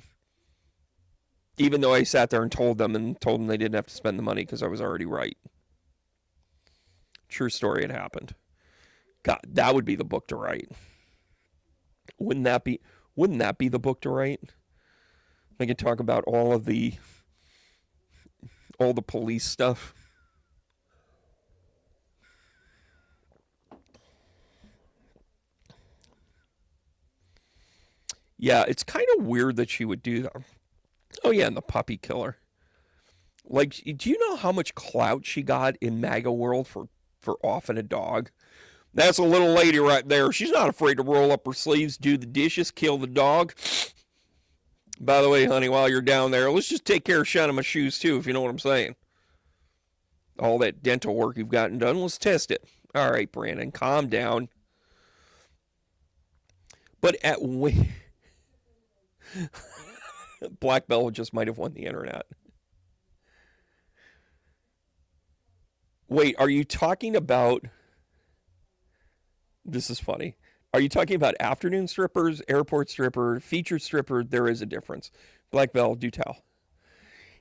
Even though I sat there and told them they didn't have to spend the money because I was already right. True story, it happened. God, that would be the book to write. Wouldn't that be the book to write? I could talk about all the police stuff. Yeah, it's kind of weird that she would do that. Oh yeah, and the puppy killer. Like, do you know how much clout she got in MAGA world for offing a dog? That's a little lady right there. She's not afraid to roll up her sleeves, do the dishes, kill the dog. By the way, honey, while you're down there, let's just take care of shining my shoes too, if you know what I'm saying. All that dental work you've gotten done, let's test it. All right, Brandon, calm down. But Black Belle just might have won the internet. Wait, are you talking about... This is funny. Are you talking about afternoon strippers, airport stripper, featured stripper? There is a difference. Black Belle, do tell.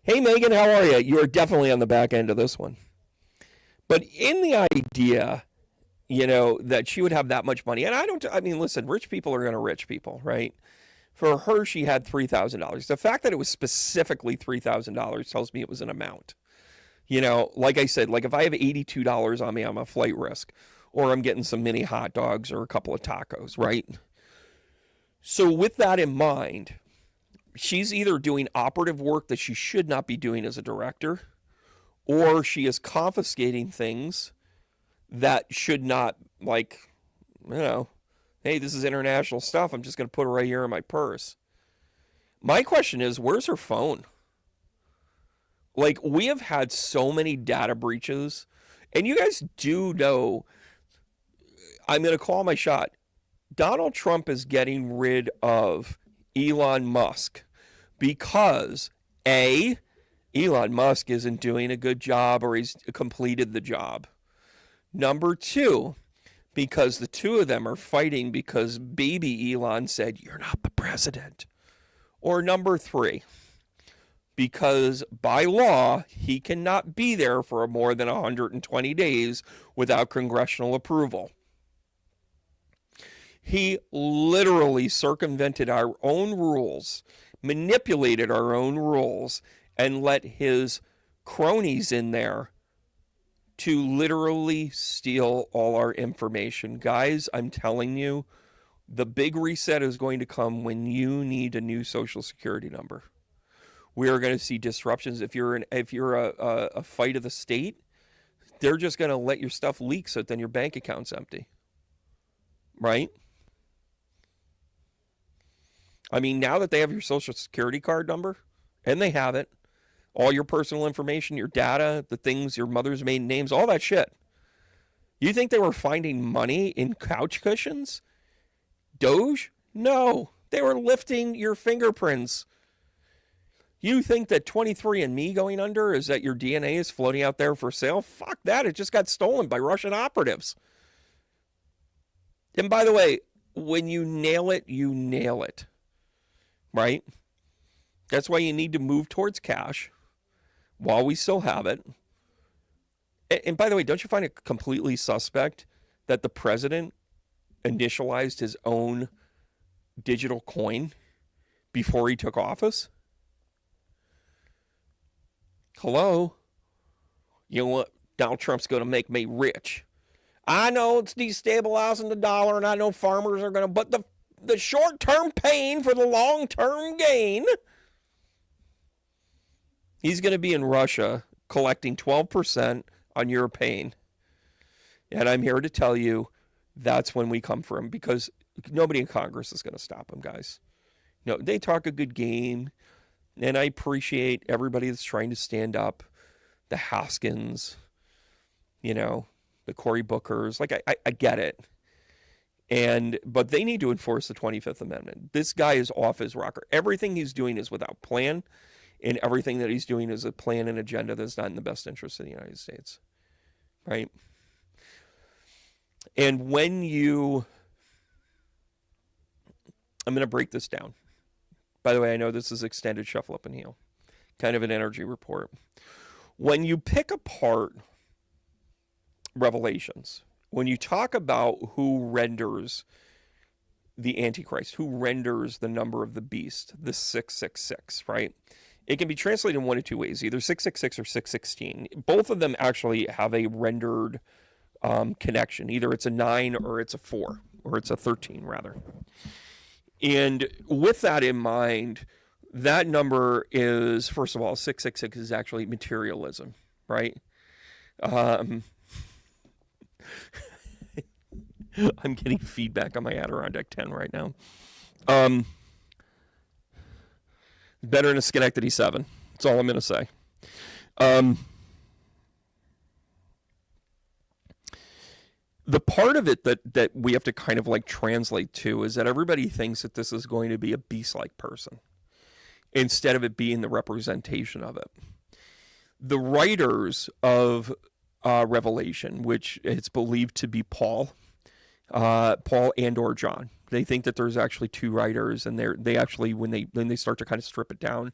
Hey, Megan, how are you? You are definitely on the back end of this one. But in the idea, you know, that she would have that much money, and listen, rich people are going to rich people, right? For her, she had $3,000. The fact that it was specifically $3,000 tells me it was an amount. You know, like I said, like if I have $82 on me, I'm a flight risk. Or I'm getting some mini hot dogs or a couple of tacos, right? So with that in mind, she's either doing operative work that she should not be doing as a director, or she is confiscating things that should not, like, you know, hey, this is international stuff. I'm just going to put it right here in my purse. My question is, where's her phone? Like, we have had so many data breaches, and you guys do know... I'm going to call my shot. Donald Trump is getting rid of Elon Musk because, A, Elon Musk isn't doing a good job or he's completed the job. Number two, because the two of them are fighting because baby Elon said, you're not the president. Or number three, because by law, he cannot be there for more than 120 days without congressional approval. He literally circumvented our own rules, manipulated our own rules, and let his cronies in there to literally steal all our information. Guys, I'm telling you, the big reset is going to come when you need a new social security number. We are going to see disruptions. If you're a fight of the state, they're just going to let your stuff leak so then your bank account's empty. Right? I mean, now that they have your social security card number, and they have it, all your personal information, your data, the things, your mother's maiden names, all that shit. You think they were finding money in couch cushions? Doge? No. They were lifting your fingerprints. You think that 23andMe going under is that your DNA is floating out there for sale? Fuck that. It just got stolen by Russian operatives. And by the way, when you nail it, you nail it, right? That's why you need to move towards cash while we still have it. And by the way, don't you find it completely suspect that the president initialized his own digital coin before he took office? Hello? You know what? Donald Trump's going to make me rich. I know it's destabilizing the dollar, and I know farmers are going to, but the short-term pain for the long-term gain. He's going to be in Russia collecting 12% on your pain. And I'm here to tell you that's when we come for him, because nobody in Congress is going to stop him, guys. No, they talk a good game, and I appreciate everybody that's trying to stand up. The Haskins, the Cory Bookers. Like, I get it. But they need to enforce the 25th Amendment. This guy is off his rocker. Everything he's doing is without plan, and everything that he's doing is a plan and agenda that's not in the best interest of the United States. Right? And I'm going to break this down. By the way, I know this is extended shuffle up and heel, kind of an energy report. When you pick apart Revelations, when you talk about who renders the Antichrist, who renders the number of the beast, the 666, right? It can be translated in one of two ways, either 666 or 616. Both of them actually have a rendered connection. Either it's a 9 or it's a 4, or it's a 13, rather. And with that in mind, that number is, first of all, 666 is actually materialism, right? I'm getting feedback on my Adirondack 10 right now. Better than a Schenectady 7. That's all I'm going to say. The part of it that we have to kind of like translate to is that everybody thinks that this is going to be a beast-like person, instead of it being the representation of it. The writers of Revelation, which it's believed to be Paul and or John, they think that there's actually two writers, and they actually, when they start to kind of strip it down,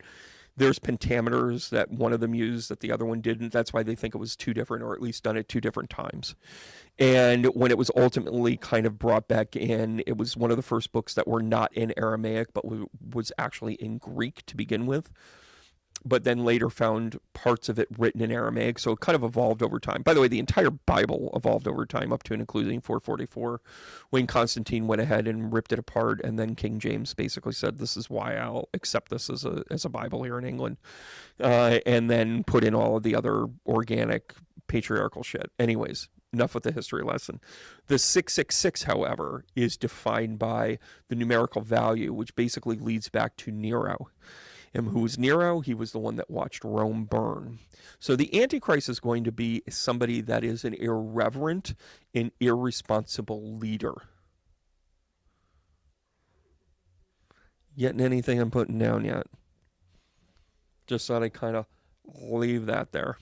there's pentameters that one of them used that the other one didn't. That's why they think it was two different, or at least done at two different times. And when it was ultimately kind of brought back in, it was one of the first books that were not in Aramaic, but was actually in Greek to begin with, but then later found parts of it written in Aramaic. So it kind of evolved over time. By the way, the entire Bible evolved over time, up to and including 444, when Constantine went ahead and ripped it apart, and then King James basically said, this is why I'll accept this as a Bible here in England, and then put in all of the other organic patriarchal shit. Anyways, enough with the history lesson. The 666, however, is defined by the numerical value, which basically leads back to Nero. And who was Nero? He was the one that watched Rome burn. So the Antichrist is going to be somebody that is an irreverent and irresponsible leader. Getting anything I'm putting down yet? Just thought I'd kind of leave that there.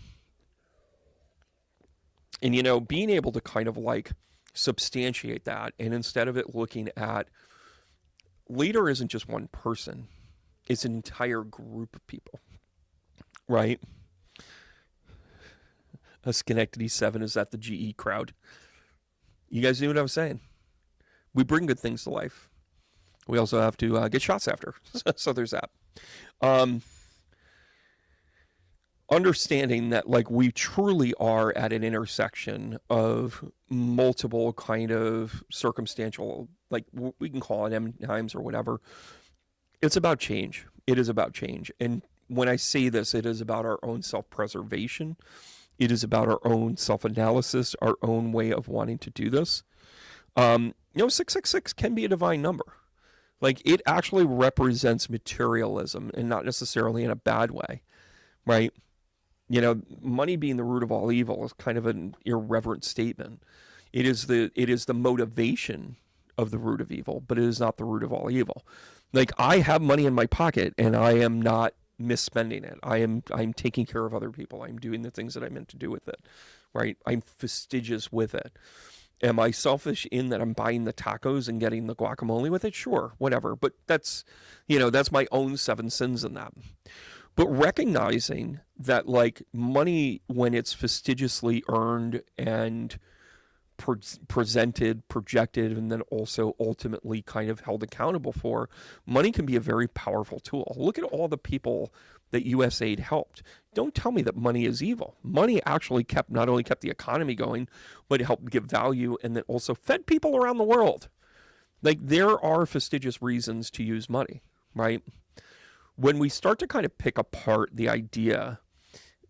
And, being able to kind of like substantiate that, and instead of it looking at leader isn't just one person, it's an entire group of people, right? A Schenectady 7 is at the GE crowd. You guys knew what I was saying. We bring good things to life. We also have to get shots after. So there's that. Understanding that like we truly are at an intersection of multiple kind of circumstantial, like we can call it end times or whatever. It's about change. It is about change. And when I say this, it is about our own self-preservation. It is about our own self-analysis, our own way of wanting to do this. 666 can be a divine number. Like, it actually represents materialism, and not necessarily in a bad way, right? Money being the root of all evil is kind of an irreverent statement. It is the motivation of the root of evil, but it is not the root of all evil. Like, I have money in my pocket, and I am not misspending it. I'm taking care of other people. I'm doing the things that I meant to do with it, right? I'm fastidious with it. Am I selfish in that I'm buying the tacos and getting the guacamole with it? Sure, whatever. But that's, that's my own 7 sins in that. But recognizing that, like, money, when it's fastidiously earned and presented, projected, and then also ultimately kind of held accountable for, money can be a very powerful tool. Look at all the people that USAID helped. Don't tell me that money is evil. Money actually not only kept the economy going, but it helped give value and then also fed people around the world. Like, there are fastidious reasons to use money, right? When we start to kind of pick apart the idea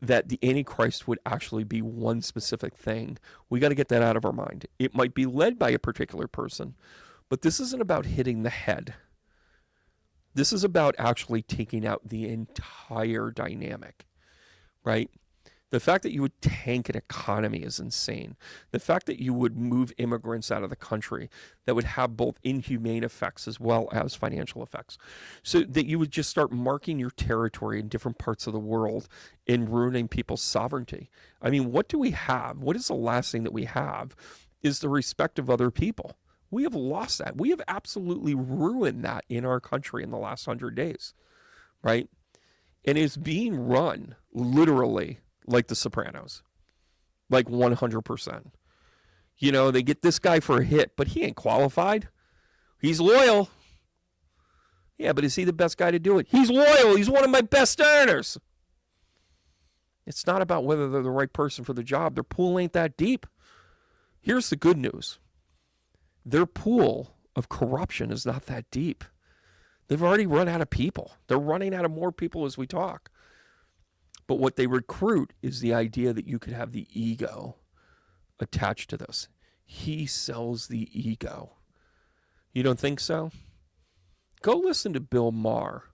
that the Antichrist would actually be one specific thing, we got to get that out of our mind. It might be led by a particular person, but this isn't about hitting the head. This is about actually taking out the entire dynamic, right? The fact that you would tank an economy is insane. The fact that you would move immigrants out of the country, that would have both inhumane effects as well as financial effects. So that you would just start marking your territory in different parts of the world and ruining people's sovereignty. I mean, what do we have? What is the last thing that we have is the respect of other people. We have lost that. We have absolutely ruined that in our country in the last 100 days, right? And it's being run literally like The Sopranos, like 100%. They get this guy for a hit, but he ain't qualified. He's loyal. Yeah, but is he the best guy to do it? He's loyal. He's one of my best earners. It's not about whether they're the right person for the job. Their pool ain't that deep. Here's the good news. Their pool of corruption is not that deep. They've already run out of people. They're running out of more people as we talk. But what they recruit is the idea that you could have the ego attached to this. He sells the ego. You don't think so? Go listen to Bill Maher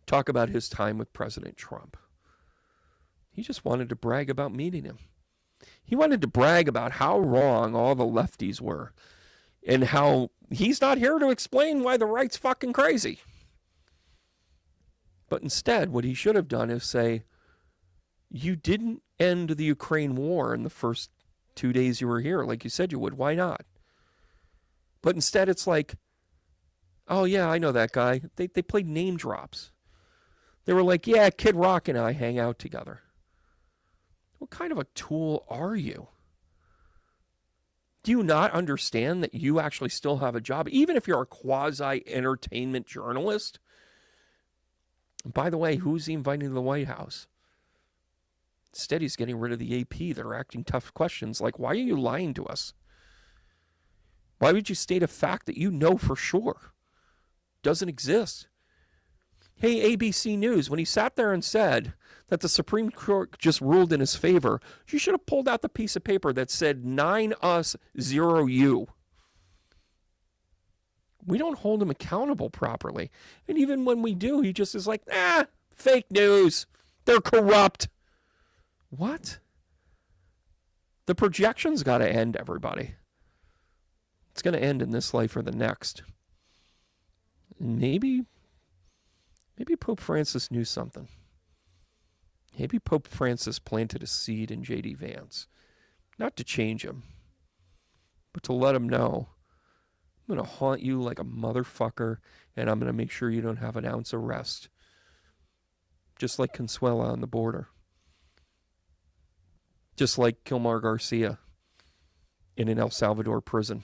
talk about his time with President Trump. He just wanted to brag about meeting him. He wanted to brag about how wrong all the lefties were and how he's not here to explain why the right's fucking crazy. But instead, what he should have done is say, you didn't end the Ukraine war in the first 2 days you were here like you said you would. Why not? But instead it's like, oh yeah, I know that guy. They played name drops. They were like, yeah, Kid Rock and I hang out together. What kind of a tool are you? Do you not understand that you actually still have a job, even if you're a quasi-entertainment journalist? And by the way, who's he inviting to the White House? Instead, he's getting rid of the AP that are asking tough questions like, why are you lying to us? Why would you state a fact that you know for sure doesn't exist? Hey, ABC News, when he sat there and said that the Supreme Court just ruled in his favor, you should have pulled out the piece of paper that said 9 us, 0 you. We don't hold him accountable properly. And even when we do, he just is like, fake news. They're corrupt. What? The projection's got to end, everybody. It's going to end in this life or the next. And maybe Pope Francis knew something. Maybe Pope Francis planted a seed in J.D. Vance. Not to change him, but to let him know, I'm going to haunt you like a motherfucker, and I'm going to make sure you don't have an ounce of rest. Just like Consuela on the border. Just like Kilmar Garcia in an El Salvador prison.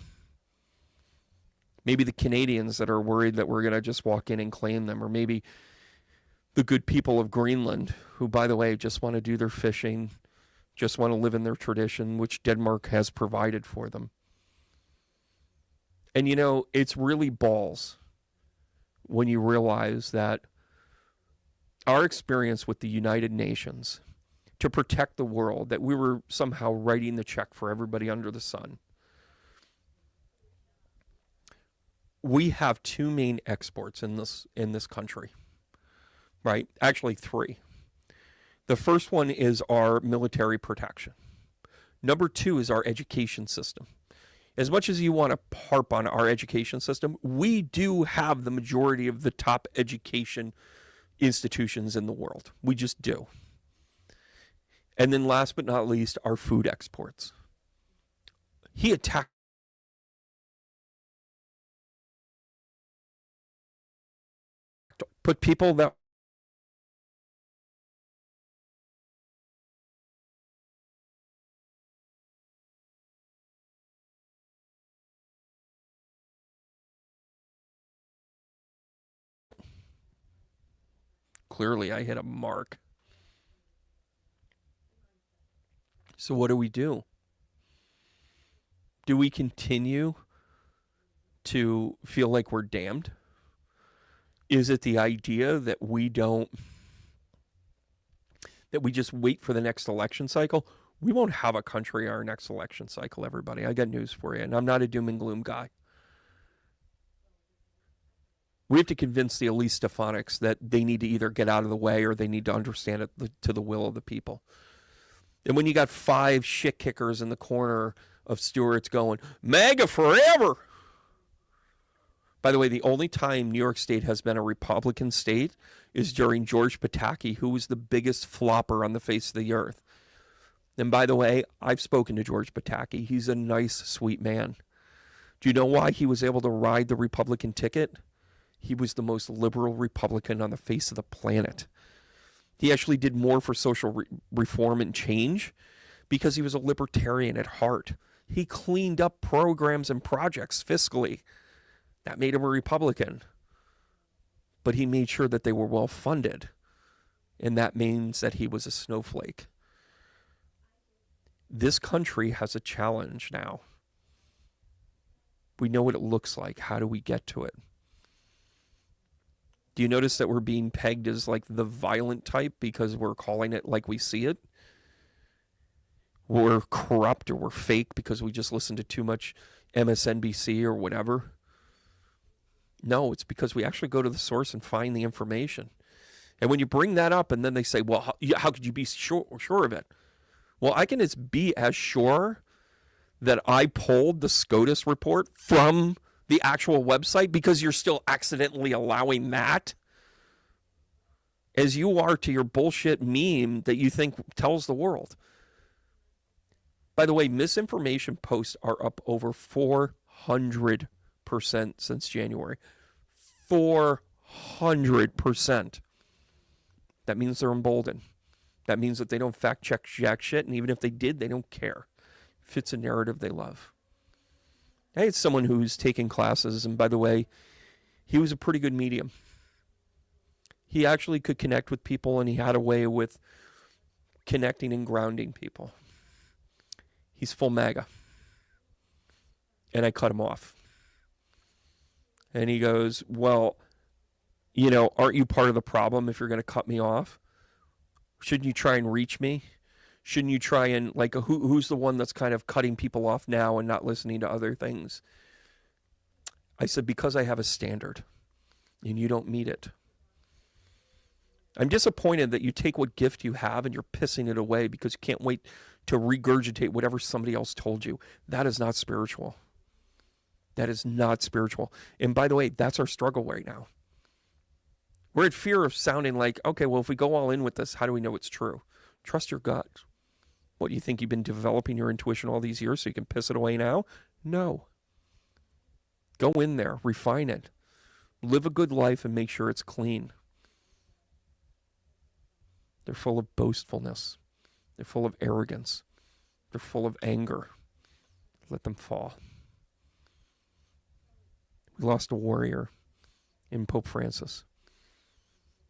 Maybe the Canadians that are worried that we're going to just walk in and claim them, or maybe the good people of Greenland, who, by the way, just want to do their fishing, just want to live in their tradition, which Denmark has provided for them. And, it's really balls when you realize that our experience with the United Nations to protect the world, that we were somehow writing the check for everybody under the sun. We have 2 main exports in this country, right? Actually 3. The first one is our military protection. Number 2 is our education system. As much as you want to harp on our education system, we do have the majority of the top education institutions in the world. We just do. And then last but not least, our food exports. He attacked Put people that clearly I hit a mark. So what do we do? Do we continue to feel like we're damned? Is it the idea that we just wait for the next election cycle? We won't have a country our next election cycle, everybody. I got news for you, and I'm not a doom and gloom guy. We have to convince the Elise Stefanik's that they need to either get out of the way or they need to understand it to the will of the people. And when you got 5 shit kickers in the corner of Stewart's going, MAGA forever. By the way, the only time New York State has been a Republican state is during George Pataki, who was the biggest flopper on the face of the earth. And by the way, I've spoken to George Pataki. He's a nice, sweet man. Do you know why he was able to ride the Republican ticket? He was the most liberal Republican on the face of the planet. He actually did more for social reform and change because he was a libertarian at heart. He cleaned up programs and projects fiscally. That made him a Republican. But he made sure that they were well funded. And that means that he was a snowflake. This country has a challenge now. We know what it looks like. How do we get to it? Do you notice that we're being pegged as like the violent type because we're calling it like we see it? We're corrupt or we're fake because we just listen to too much MSNBC or whatever. No, it's because we actually go to the source and find the information. And when you bring that up and then they say, well, how could you be sure of it? Well, I can be as sure that I pulled the SCOTUS report from the actual website because you're still accidentally allowing that as you are to your bullshit meme that you think tells the world. By the way, misinformation posts are up over 400% since January. 400%. That means they're emboldened. That means that they don't fact check jack shit, and even if they did, they don't care. Fits a narrative they love. I had someone who's taking classes, and by the way, he was a pretty good medium. He actually could connect with people, and he had a way with connecting and grounding people. He's full MAGA. And I cut him off. And he goes, well, you know, aren't you part of the problem if you're going to cut me off? Shouldn't you try and reach me? Shouldn't you try and, like, who's the one that's kind of cutting people off now and not listening to other things? I said, because I have a standard, and you don't meet it. I'm disappointed that you take what gift you have and you're pissing it away because you can't wait to regurgitate whatever somebody else told you. That is not spiritual. That is not spiritual. And by the way, that's our struggle right now. We're in fear of sounding like, okay, well, if we go all in with this, how do we know it's true? Trust your gut. What, you think you've been developing your intuition all these years so you can piss it away now? No. Go in there, refine it. Live a good life and make sure it's clean. They're full of boastfulness. They're full of arrogance. They're full of anger. Let them fall. We lost a warrior in Pope Francis.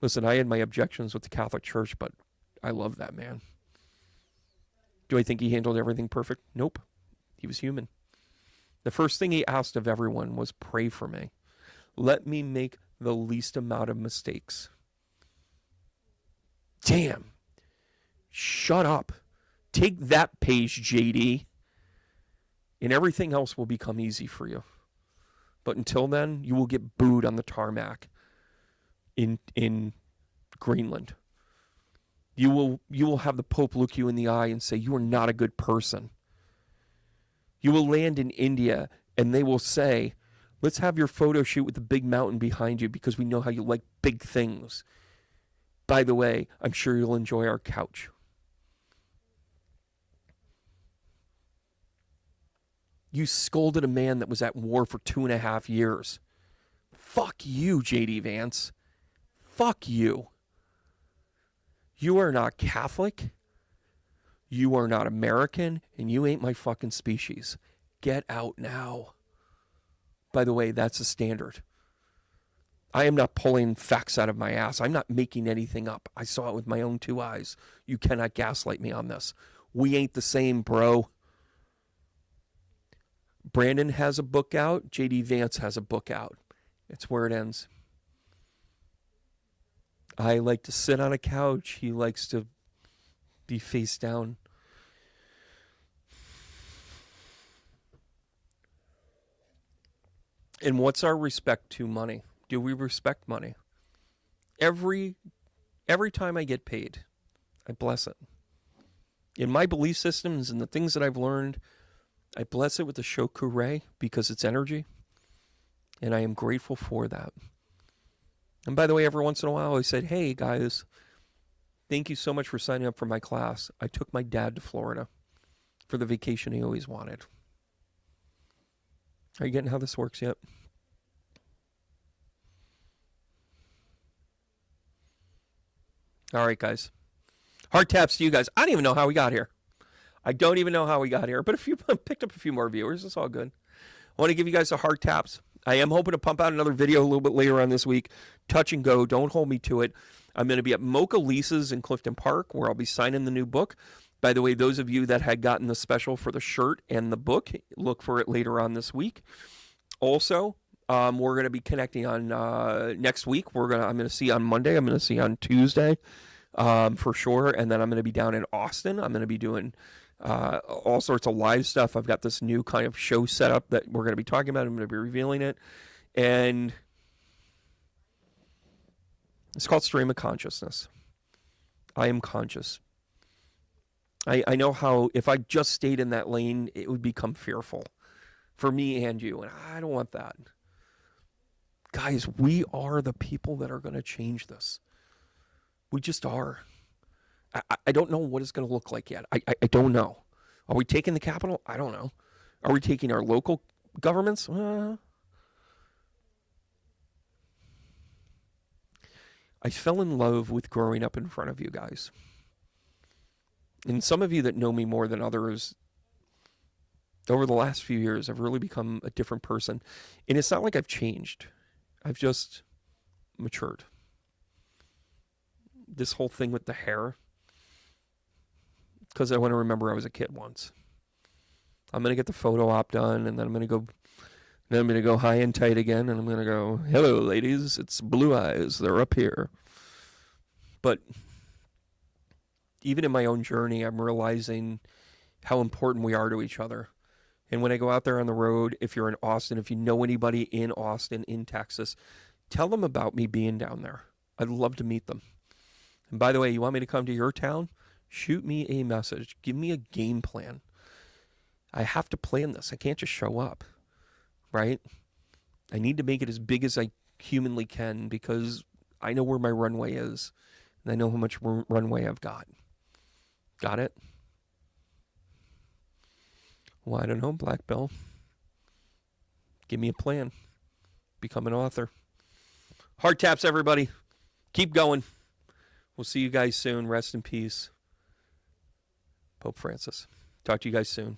Listen, I had my objections with the Catholic Church, but I love that man. Do I think he handled everything perfect? Nope. He was human. The first thing he asked of everyone was, pray for me. Let me make the least amount of mistakes. Damn. Shut up. Take that page, JD. And everything else will become easy for you. But until then, you will get booed on the tarmac in Greenland. You will have the Pope look you in the eye and say, you are not a good person. You will land in India and they will say, let's have your photo shoot with the big mountain behind you because we know how you like big things. By the way, I'm sure you'll enjoy our couch. You scolded a man that was at war for 2.5 years. Fuck you, J.D. Vance. Fuck you. You are not Catholic. You are not American. And you ain't my fucking species. Get out now. By the way, that's a standard. I am not pulling facts out of my ass. I'm not making anything up. I saw it with my own 2 eyes. You cannot gaslight me on this. We ain't the same, bro. Brandon has a book out. J.D. Vance has a book out. It's where it ends. I like to sit on a couch. He likes to be face down. And what's our respect to money? Do we respect money? Every time I get paid, I bless it. In my belief systems and the things that I've learned, I bless it with the Shokure because it's energy. And I am grateful for that. And by the way, every once in a while I said, hey guys, thank you so much for signing up for my class. I took my dad to Florida for the vacation he always wanted. Are you getting how this works yet? All right, guys. Heart taps to you guys. I don't even know how we got here. But if you picked up a few more viewers, it's all good. I want to give you guys the heart taps. I am hoping to pump out another video a little bit later on this week. Touch and go. Don't hold me to it. I'm going to be at Mocha Lisa's in Clifton Park, where I'll be signing the new book. By the way, those of you that had gotten the special for the shirt and the book, look for it later on this week. Also, we're going to be connecting on next week. I'm going to see on Monday. I'm going to see on Tuesday for sure. And then I'm going to be down in Austin. I'm going to be doing all sorts of live stuff. I've got this new kind of show set up that we're going to be talking about. I'm going to be revealing it. And it's called Stream of Consciousness. I am conscious. I know how if I just stayed in that lane, it would become fearful for me and you. And I don't want that. Guys, we are the people that are going to change this. We just are. I don't know what it's going to look like yet. I don't know. Are we taking the capital? I don't know. Are we taking our local governments? I fell in love with growing up in front of you guys. And some of you that know me more than others, over the last few years, I've really become a different person. And it's not like I've changed. I've just matured. This whole thing with the hair, because I want to remember I was a kid once. I'm going to get the photo op done, and then I'm going to go high and tight again, and I'm going to go, hello, ladies, it's Blue Eyes. They're up here. But even in my own journey, I'm realizing how important we are to each other. And when I go out there on the road, if you're in Austin, if you know anybody in Austin, in Texas, tell them about me being down there. I'd love to meet them. And by the way, you want me to come to your town? Shoot me a message. Give me a game plan. I have to plan this. I can't just show up, right? I need to make it as big as I humanly can because I know where my runway is, and I know how much runway I've got. Got it? Well, I don't know, Black Belle. Give me a plan. Become an author. Heart taps, everybody. Keep going. We'll see you guys soon. Rest in peace. Pope Francis. Talk to you guys soon.